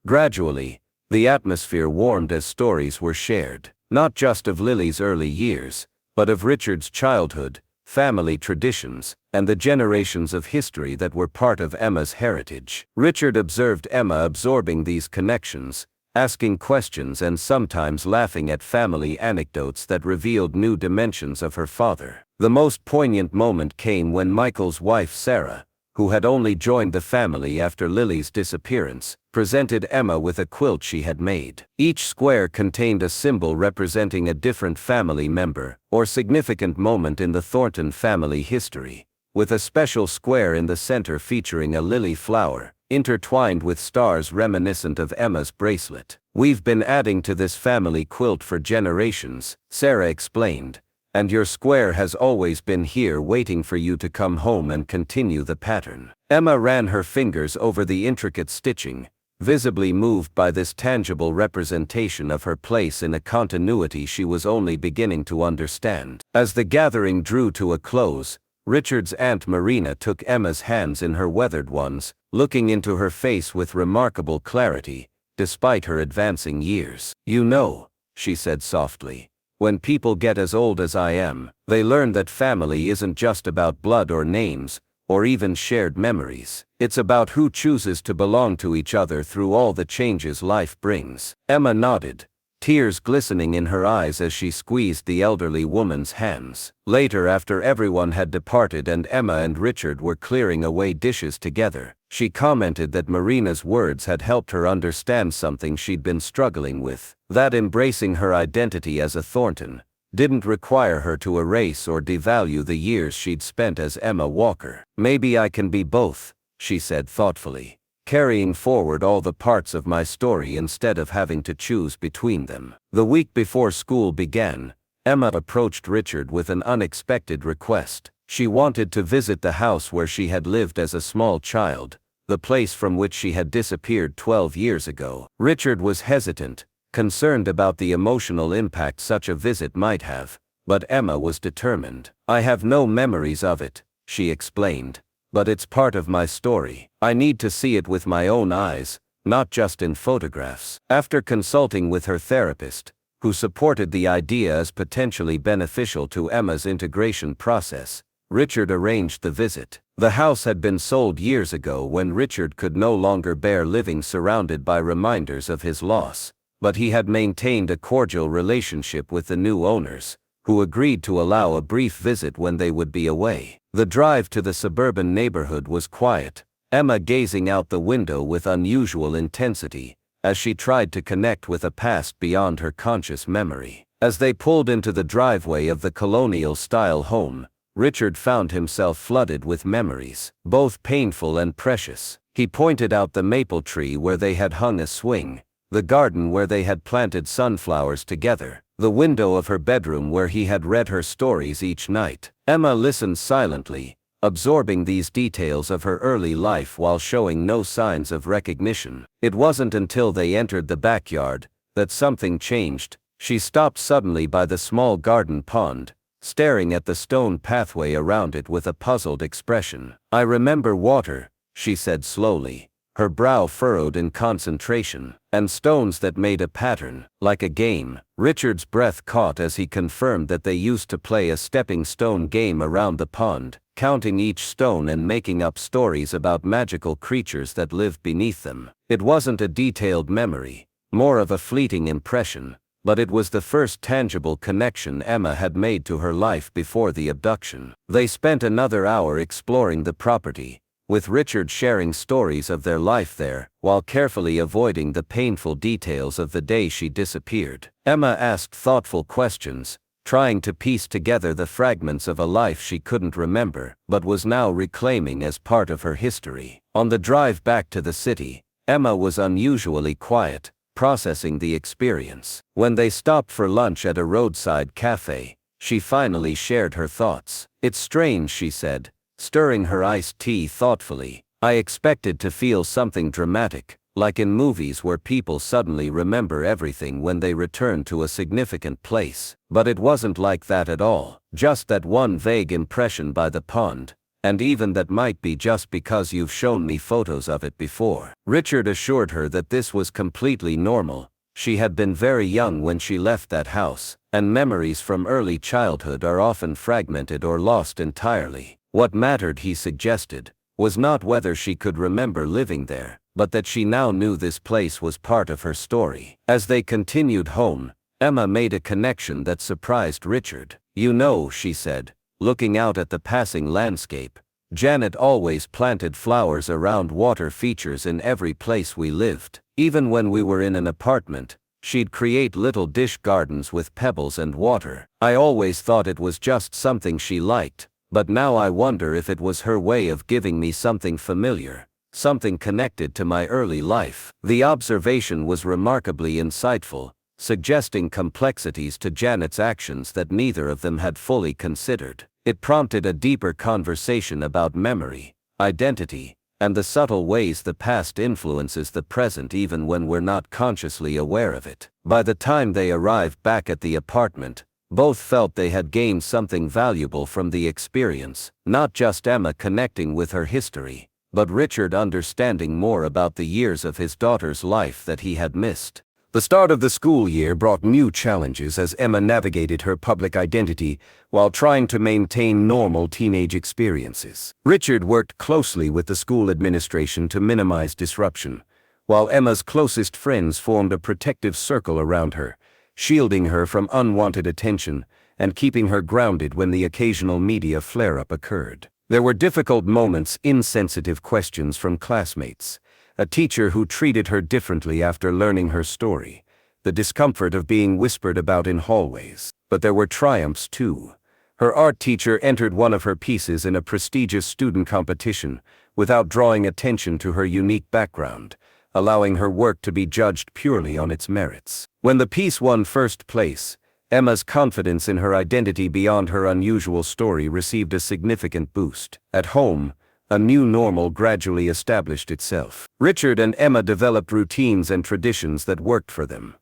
Gradually, the atmosphere warmed as stories were shared, not just of Lily's early years, but of Richard's childhood, family traditions, and the generations of history that were part of Emma's heritage. Richard observed Emma absorbing these connections, asking questions and sometimes laughing at family anecdotes that revealed new dimensions of her father. The most poignant moment came when Michael's wife Sarah, who had only joined the family after Lily's disappearance, presented Emma with a quilt she had made. Each square contained a symbol representing a different family member or significant moment in the Thornton family history, with a special square in the center featuring a lily flower, intertwined with stars reminiscent of Emma's bracelet. "We've been adding to this family quilt for generations," Sarah explained, "and your square has always been here waiting for you to come home and continue the pattern." Emma ran her fingers over the intricate stitching, visibly moved by this tangible representation of her place in a continuity she was only beginning to understand. As the gathering drew to a close, Richard's Aunt Marina took Emma's hands in her weathered ones, looking into her face with remarkable clarity, despite her advancing years. "You know," she said softly, "when people get as old as I am, they learn that family isn't just about blood or names, or even shared memories. It's about who chooses to belong to each other through all the changes life brings." Emma nodded, tears glistening in her eyes as she squeezed the elderly woman's hands. Later, after everyone had departed and Emma and Richard were clearing away dishes together, she commented that Marina's words had helped her understand something she'd been struggling with, that embracing her identity as a Thornton didn't require her to erase or devalue the years she'd spent as Emma Walker. "Maybe I can be both," she said thoughtfully, "carrying forward all the parts of my story instead of having to choose between them." The week before school began, Emma approached Richard with an unexpected request. She wanted to visit the house where she had lived as a small child, the place from which she had disappeared 12 years ago. Richard was hesitant, concerned about the emotional impact such a visit might have, but Emma was determined. "I have no memories of it," she explained, "but it's part of my story. I need to see it with my own eyes, not just in photographs." After consulting with her therapist, who supported the idea as potentially beneficial to Emma's integration process, Richard arranged the visit. The house had been sold years ago when Richard could no longer bear living surrounded by reminders of his loss, but he had maintained a cordial relationship with the new owners, who agreed to allow a brief visit when they would be away. The drive to the suburban neighborhood was quiet, Emma gazing out the window with unusual intensity, as she tried to connect with a past beyond her conscious memory. As they pulled into the driveway of the colonial-style home, Richard found himself flooded with memories, both painful and precious. He pointed out the maple tree where they had hung a swing, the garden where they had planted sunflowers together, the window of her bedroom where he had read her stories each night. Emma listened silently, absorbing these details of her early life while showing no signs of recognition. It wasn't until they entered the backyard that something changed. She stopped suddenly by the small garden pond, staring at the stone pathway around it with a puzzled expression. "I remember water," she said slowly, her brow furrowed in concentration, "and stones that made a pattern, like a game." Richard's breath caught as he confirmed that they used to play a stepping stone game around the pond, counting each stone and making up stories about magical creatures that lived beneath them. It wasn't a detailed memory, more of a fleeting impression, but it was the first tangible connection Emma had made to her life before the abduction. They spent another hour exploring the property, with Richard sharing stories of their life there, while carefully avoiding the painful details of the day she disappeared. Emma asked thoughtful questions, trying to piece together the fragments of a life she couldn't remember, but was now reclaiming as part of her history. On the drive back to the city, Emma was unusually quiet, processing the experience. When they stopped for lunch at a roadside cafe, she finally shared her thoughts. "It's strange," she said, stirring her iced tea thoughtfully. "I expected to feel something dramatic, like in movies where people suddenly remember everything when they return to a significant place. But it wasn't like that at all. Just that one vague impression by the pond. And even that might be just because you've shown me photos of it before." Richard assured her that this was completely normal. She had been very young when she left that house, and memories from early childhood are often fragmented or lost entirely. What mattered, he suggested, was not whether she could remember living there, but that she now knew this place was part of her story. As they continued home, Emma made a connection that surprised Richard. "You know," she said, looking out at the passing landscape, "Janet always planted flowers around water features in every place we lived. Even when we were in an apartment, she'd create little dish gardens with pebbles and water. I always thought it was just something she liked, but now I wonder if it was her way of giving me something familiar, something connected to my early life." The observation was remarkably insightful, suggesting complexities to Janet's actions that neither of them had fully considered. It prompted a deeper conversation about memory, identity, and the subtle ways the past influences the present even when we're not consciously aware of it. By the time they arrived back at the apartment, both felt they had gained something valuable from the experience, not just Emma connecting with her history, but Richard understanding more about the years of his daughter's life that he had missed. The start of the school year brought new challenges as Emma navigated her public identity while trying to maintain normal teenage experiences. Richard worked closely with the school administration to minimize disruption, while Emma's closest friends formed a protective circle around her, shielding her from unwanted attention and keeping her grounded when the occasional media flare-up occurred. There were difficult moments, insensitive questions from classmates, a teacher who treated her differently after learning her story, the discomfort of being whispered about in hallways. But there were triumphs too. Her art teacher entered one of her pieces in a prestigious student competition without drawing attention to her unique background, allowing her work to be judged purely on its merits. When the piece won first place, Emma's confidence in her identity beyond her unusual story received a significant boost. At home, a new normal gradually established itself. Richard and Emma developed routines and traditions that worked for them.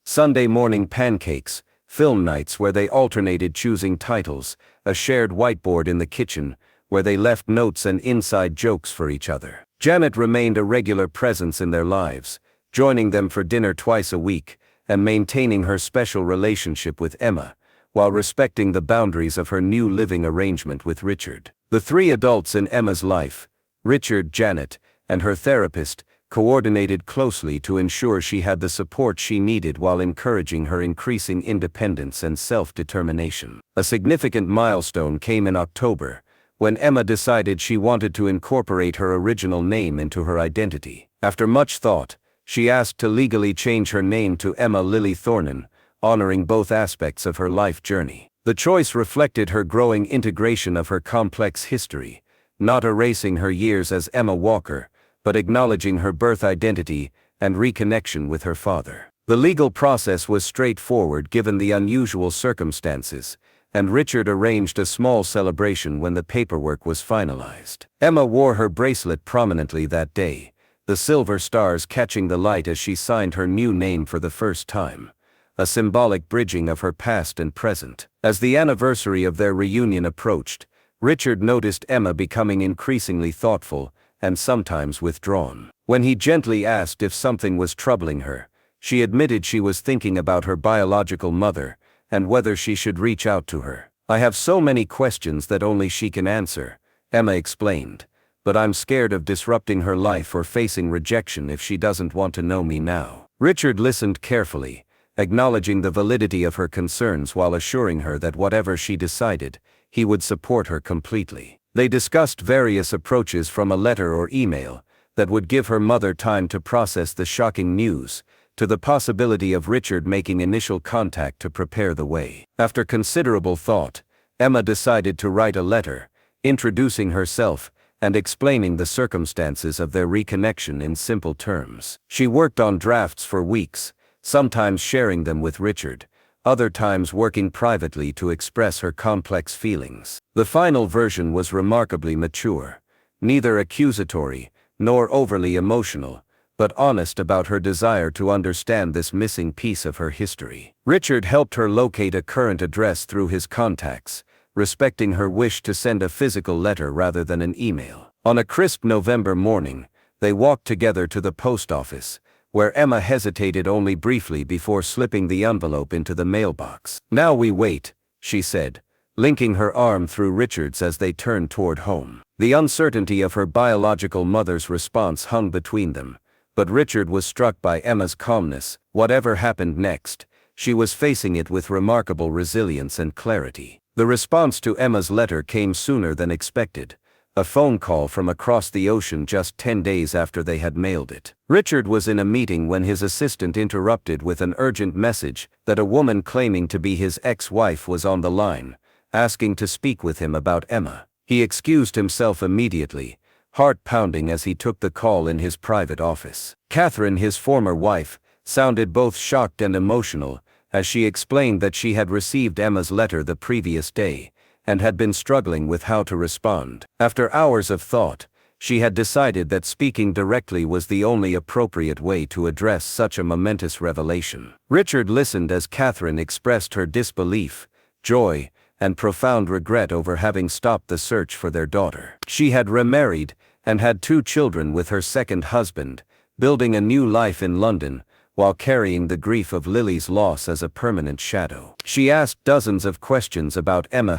Sunday morning pancakes, film nights where they alternated choosing titles, a shared whiteboard in the kitchen where they left notes and inside jokes for each other. Janet remained a regular presence in their lives, joining them for dinner twice a week and maintaining her special relationship with Emma, while respecting the boundaries of her new living arrangement with Richard. The three adults in Emma's life, Richard, Janet, and her therapist, coordinated closely to ensure she had the support she needed while encouraging her increasing independence and self-determination. A significant milestone came in October, when Emma decided she wanted to incorporate her original name into her identity. After much thought, she asked to legally change her name to Emma Lily Thornan, honoring both aspects of her life journey. The choice reflected her growing integration of her complex history, not erasing her years as Emma Walker, but acknowledging her birth identity and reconnection with her father. The legal process was straightforward given the unusual circumstances, and Richard arranged a small celebration when the paperwork was finalized. Emma wore her bracelet prominently that day, the silver stars catching the light as she signed her new name for the first time, a symbolic bridging of her past and present. As the anniversary of their reunion approached, Richard noticed Emma becoming increasingly thoughtful and sometimes withdrawn. When he gently asked if something was troubling her, she admitted she was thinking about her biological mother and whether she should reach out to her. "I have so many questions that only she can answer," Emma explained, "but I'm scared of disrupting her life or facing rejection if she doesn't want to know me now." Richard listened carefully, acknowledging the validity of her concerns while assuring her that whatever she decided, he would support her completely. They discussed various approaches, from a letter or email that would give her mother time to process the shocking news, to the possibility of Richard making initial contact to prepare the way. After considerable thought, Emma decided to write a letter, introducing herself and explaining the circumstances of their reconnection in simple terms. She worked on drafts for weeks, sometimes sharing them with Richard, other times working privately to express her complex feelings. The final version was remarkably mature, neither accusatory nor overly emotional, but honest about her desire to understand this missing piece of her history. Richard helped her locate a current address through his contacts, respecting her wish to send a physical letter rather than an email. On a crisp November morning, they walked together to the post office, where Emma hesitated only briefly before slipping the envelope into the mailbox. "Now we wait," she said, linking her arm through Richard's as they turned toward home. The uncertainty of her biological mother's response hung between them, but Richard was struck by Emma's calmness. Whatever happened next, she was facing it with remarkable resilience and clarity. The response to Emma's letter came sooner than expected, a phone call from across the ocean just 10 days after they had mailed it. Richard was in a meeting when his assistant interrupted with an urgent message that a woman claiming to be his ex-wife was on the line, asking to speak with him about Emma. He excused himself immediately, heart pounding as he took the call in his private office. Catherine, his former wife, sounded both shocked and emotional as she explained that she had received Emma's letter the previous day and had been struggling with how to respond. After hours of thought, she had decided that speaking directly was the only appropriate way to address such a momentous revelation. Richard listened as Catherine expressed her disbelief, joy, and profound regret over having stopped the search for their daughter. She had remarried and had 2 children with her second husband, building a new life in London, while carrying the grief of Lily's loss as a permanent shadow. She asked dozens of questions about Emma,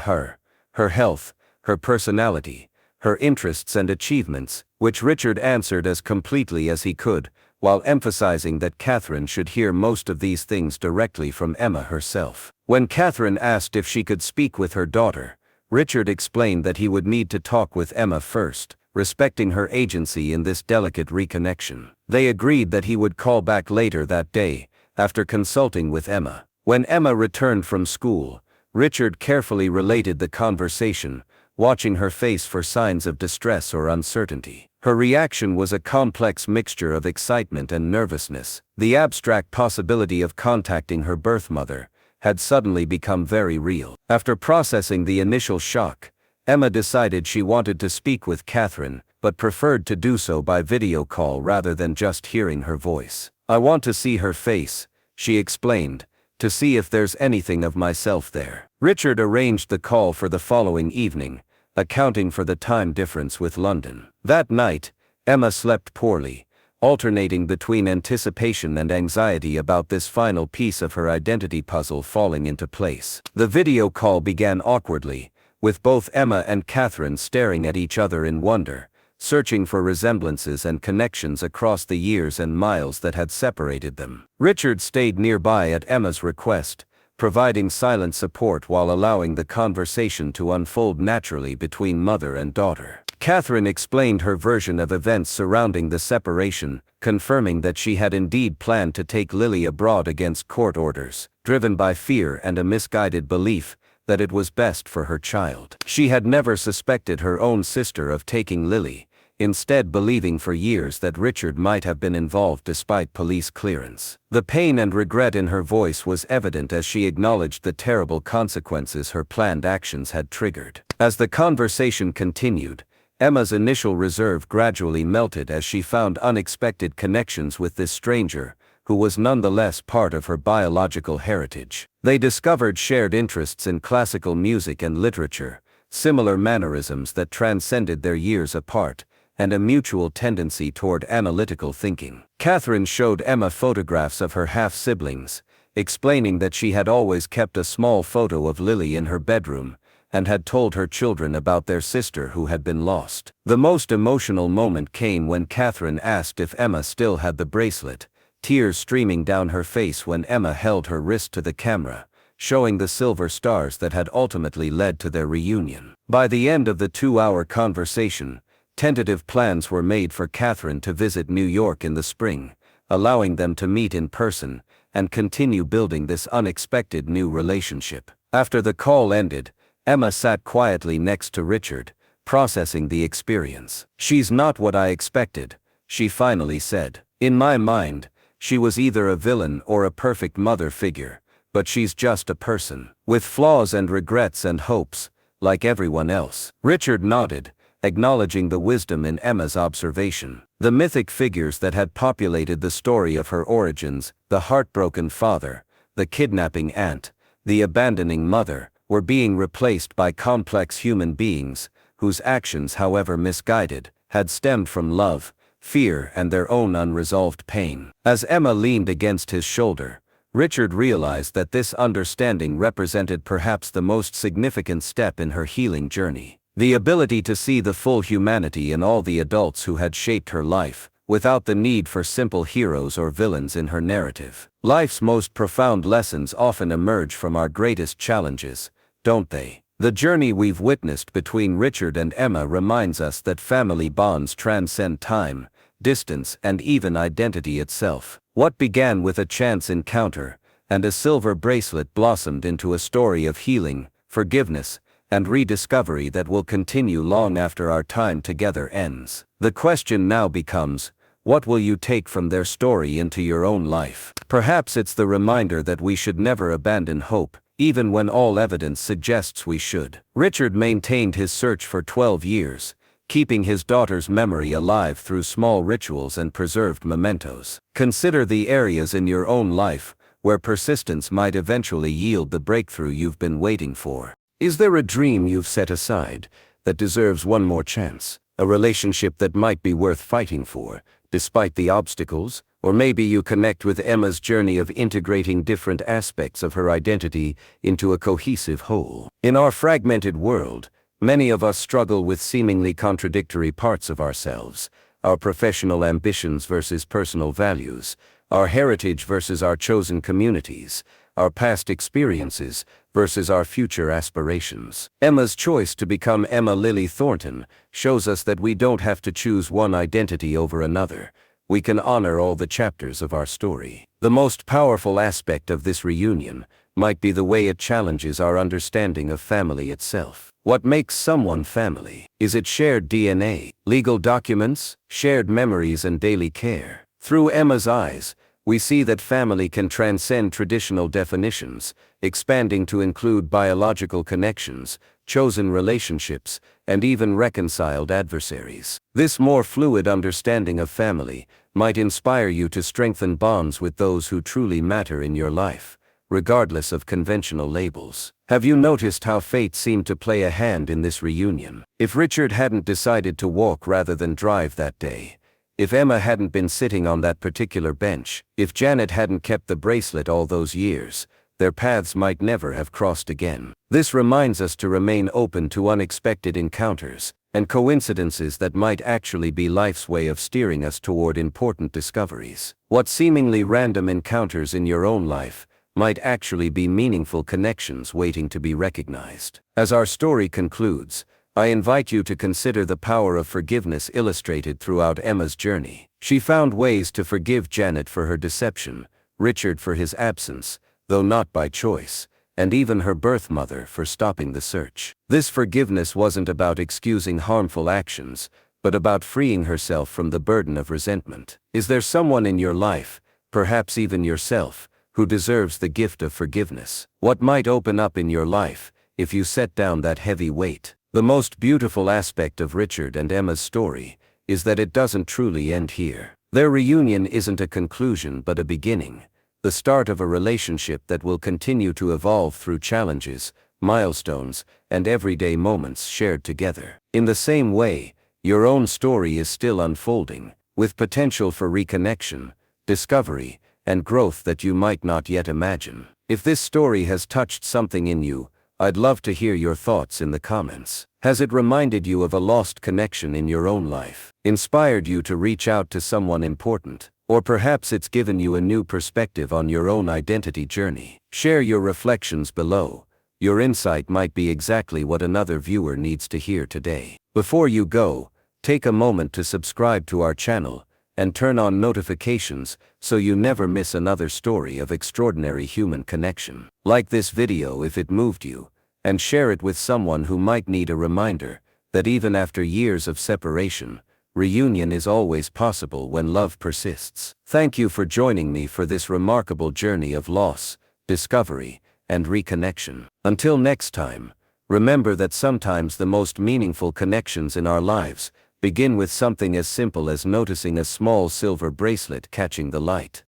her health, her personality, her interests and achievements, which Richard answered as completely as he could, while emphasizing that Catherine should hear most of these things directly from Emma herself. When Catherine asked if she could speak with her daughter, Richard explained that he would need to talk with Emma first, respecting her agency in this delicate reconnection. They agreed that he would call back later that day, after consulting with Emma. When Emma returned from school, Richard carefully related the conversation, watching her face for signs of distress or uncertainty. Her reaction was a complex mixture of excitement and nervousness. The abstract possibility of contacting her birth mother had suddenly become very real. After processing the initial shock, Emma decided she wanted to speak with Catherine, but preferred to do so by video call rather than just hearing her voice. "I want to see her face," she explained, "to see if there's anything of myself there." Richard arranged the call for the following evening, accounting for the time difference with London. That night, Emma slept poorly, alternating between anticipation and anxiety about this final piece of her identity puzzle falling into place. The video call began awkwardly, with both Emma and Catherine staring at each other in wonder, searching for resemblances and connections across the years and miles that had separated them. Richard stayed nearby at Emma's request, providing silent support while allowing the conversation to unfold naturally between mother and daughter. Catherine explained her version of events surrounding the separation, confirming that she had indeed planned to take Lily abroad against court orders, driven by fear and a misguided belief that it was best for her child. She had never suspected her own sister of taking Lily, instead believing for years that Richard might have been involved despite police clearance. The pain and regret in her voice was evident as she acknowledged the terrible consequences her planned actions had triggered. As the conversation continued, Emma's initial reserve gradually melted as she found unexpected connections with this stranger, who was nonetheless part of her biological heritage. They discovered shared interests in classical music and literature, similar mannerisms that transcended their years apart, and a mutual tendency toward analytical thinking. Catherine showed Emma photographs of her half-siblings, explaining that she had always kept a small photo of Lily in her bedroom, and had told her children about their sister who had been lost. The most emotional moment came when Catherine asked if Emma still had the bracelet, tears streaming down her face when Emma held her wrist to the camera, showing the silver stars that had ultimately led to their reunion. By the end of the 2-hour conversation, tentative plans were made for Catherine to visit New York in the spring, allowing them to meet in person and continue building this unexpected new relationship. After the call ended, Emma sat quietly next to Richard, processing the experience. "She's not what I expected," she finally said. "In my mind, she was either a villain or a perfect mother figure, but she's just a person, with flaws and regrets and hopes, like everyone else." Richard nodded, acknowledging the wisdom in Emma's observation. The mythic figures that had populated the story of her origins, the heartbroken father, the kidnapping aunt, the abandoning mother, were being replaced by complex human beings, whose actions, however misguided, had stemmed from love, fear, and their own unresolved pain. As Emma leaned against his shoulder, Richard realized that this understanding represented perhaps the most significant step in her healing journey. The ability to see the full humanity in all the adults who had shaped her life, without the need for simple heroes or villains in her narrative. Life's most profound lessons often emerge from our greatest challenges, don't they? The journey we've witnessed between Richard and Emma reminds us that family bonds transcend time, distance, and even identity itself. What began with a chance encounter and a silver bracelet blossomed into a story of healing, forgiveness, and rediscovery that will continue long after our time together ends. The question now becomes, what will you take from their story into your own life? Perhaps it's the reminder that we should never abandon hope, even when all evidence suggests we should. Richard maintained his search for 12 years, keeping his daughter's memory alive through small rituals and preserved mementos. Consider the areas in your own life where persistence might eventually yield the breakthrough you've been waiting for. Is there a dream you've set aside that deserves one more chance? A relationship that might be worth fighting for, despite the obstacles? Or maybe you connect with Emma's journey of integrating different aspects of her identity into a cohesive whole. In our fragmented world, many of us struggle with seemingly contradictory parts of ourselves, our professional ambitions versus personal values, our heritage versus our chosen communities, our past experiences versus our future aspirations. Emma's choice to become Emma Lily Thornton shows us that we don't have to choose one identity over another. We can honor all the chapters of our story. The most powerful aspect of this reunion might be the way it challenges our understanding of family itself. What makes someone family? Is it shared DNA, legal documents, shared memories, and daily care? Through Emma's eyes, we see that family can transcend traditional definitions, expanding to include biological connections, chosen relationships, and even reconciled adversaries. This more fluid understanding of family might inspire you to strengthen bonds with those who truly matter in your life, regardless of conventional labels. Have you noticed how fate seemed to play a hand in this reunion? If Richard hadn't decided to walk rather than drive that day, if Emma hadn't been sitting on that particular bench, if Janet hadn't kept the bracelet all those years, their paths might never have crossed again. This reminds us to remain open to unexpected encounters and coincidences that might actually be life's way of steering us toward important discoveries. What seemingly random encounters in your own life might actually be meaningful connections waiting to be recognized. As our story concludes, I invite you to consider the power of forgiveness illustrated throughout Emma's journey. She found ways to forgive Janet for her deception, Richard for his absence, though not by choice, and even her birth mother for stopping the search. This forgiveness wasn't about excusing harmful actions, but about freeing herself from the burden of resentment. Is there someone in your life, perhaps even yourself, who deserves the gift of forgiveness? What might open up in your life if you set down that heavy weight? The most beautiful aspect of Richard and Emma's story is that it doesn't truly end here. Their reunion isn't a conclusion but a beginning, the start of a relationship that will continue to evolve through challenges, milestones, and everyday moments shared together. In the same way, your own story is still unfolding, with potential for reconnection, discovery, and growth that you might not yet imagine. If this story has touched something in you, I'd love to hear your thoughts in the comments. Has it reminded you of a lost connection in your own life? Inspired you to reach out to someone important? Or perhaps it's given you a new perspective on your own identity journey? Share your reflections below. Your insight might be exactly what another viewer needs to hear today. Before you go, take a moment to subscribe to our channel and turn on notifications so you never miss another story of extraordinary human connection. Like this video if it moved you, and share it with someone who might need a reminder that even after years of separation, reunion is always possible when love persists. Thank you for joining me for this remarkable journey of loss, discovery, and reconnection. Until next time, remember that sometimes the most meaningful connections in our lives begin with something as simple as noticing a small silver bracelet catching the light.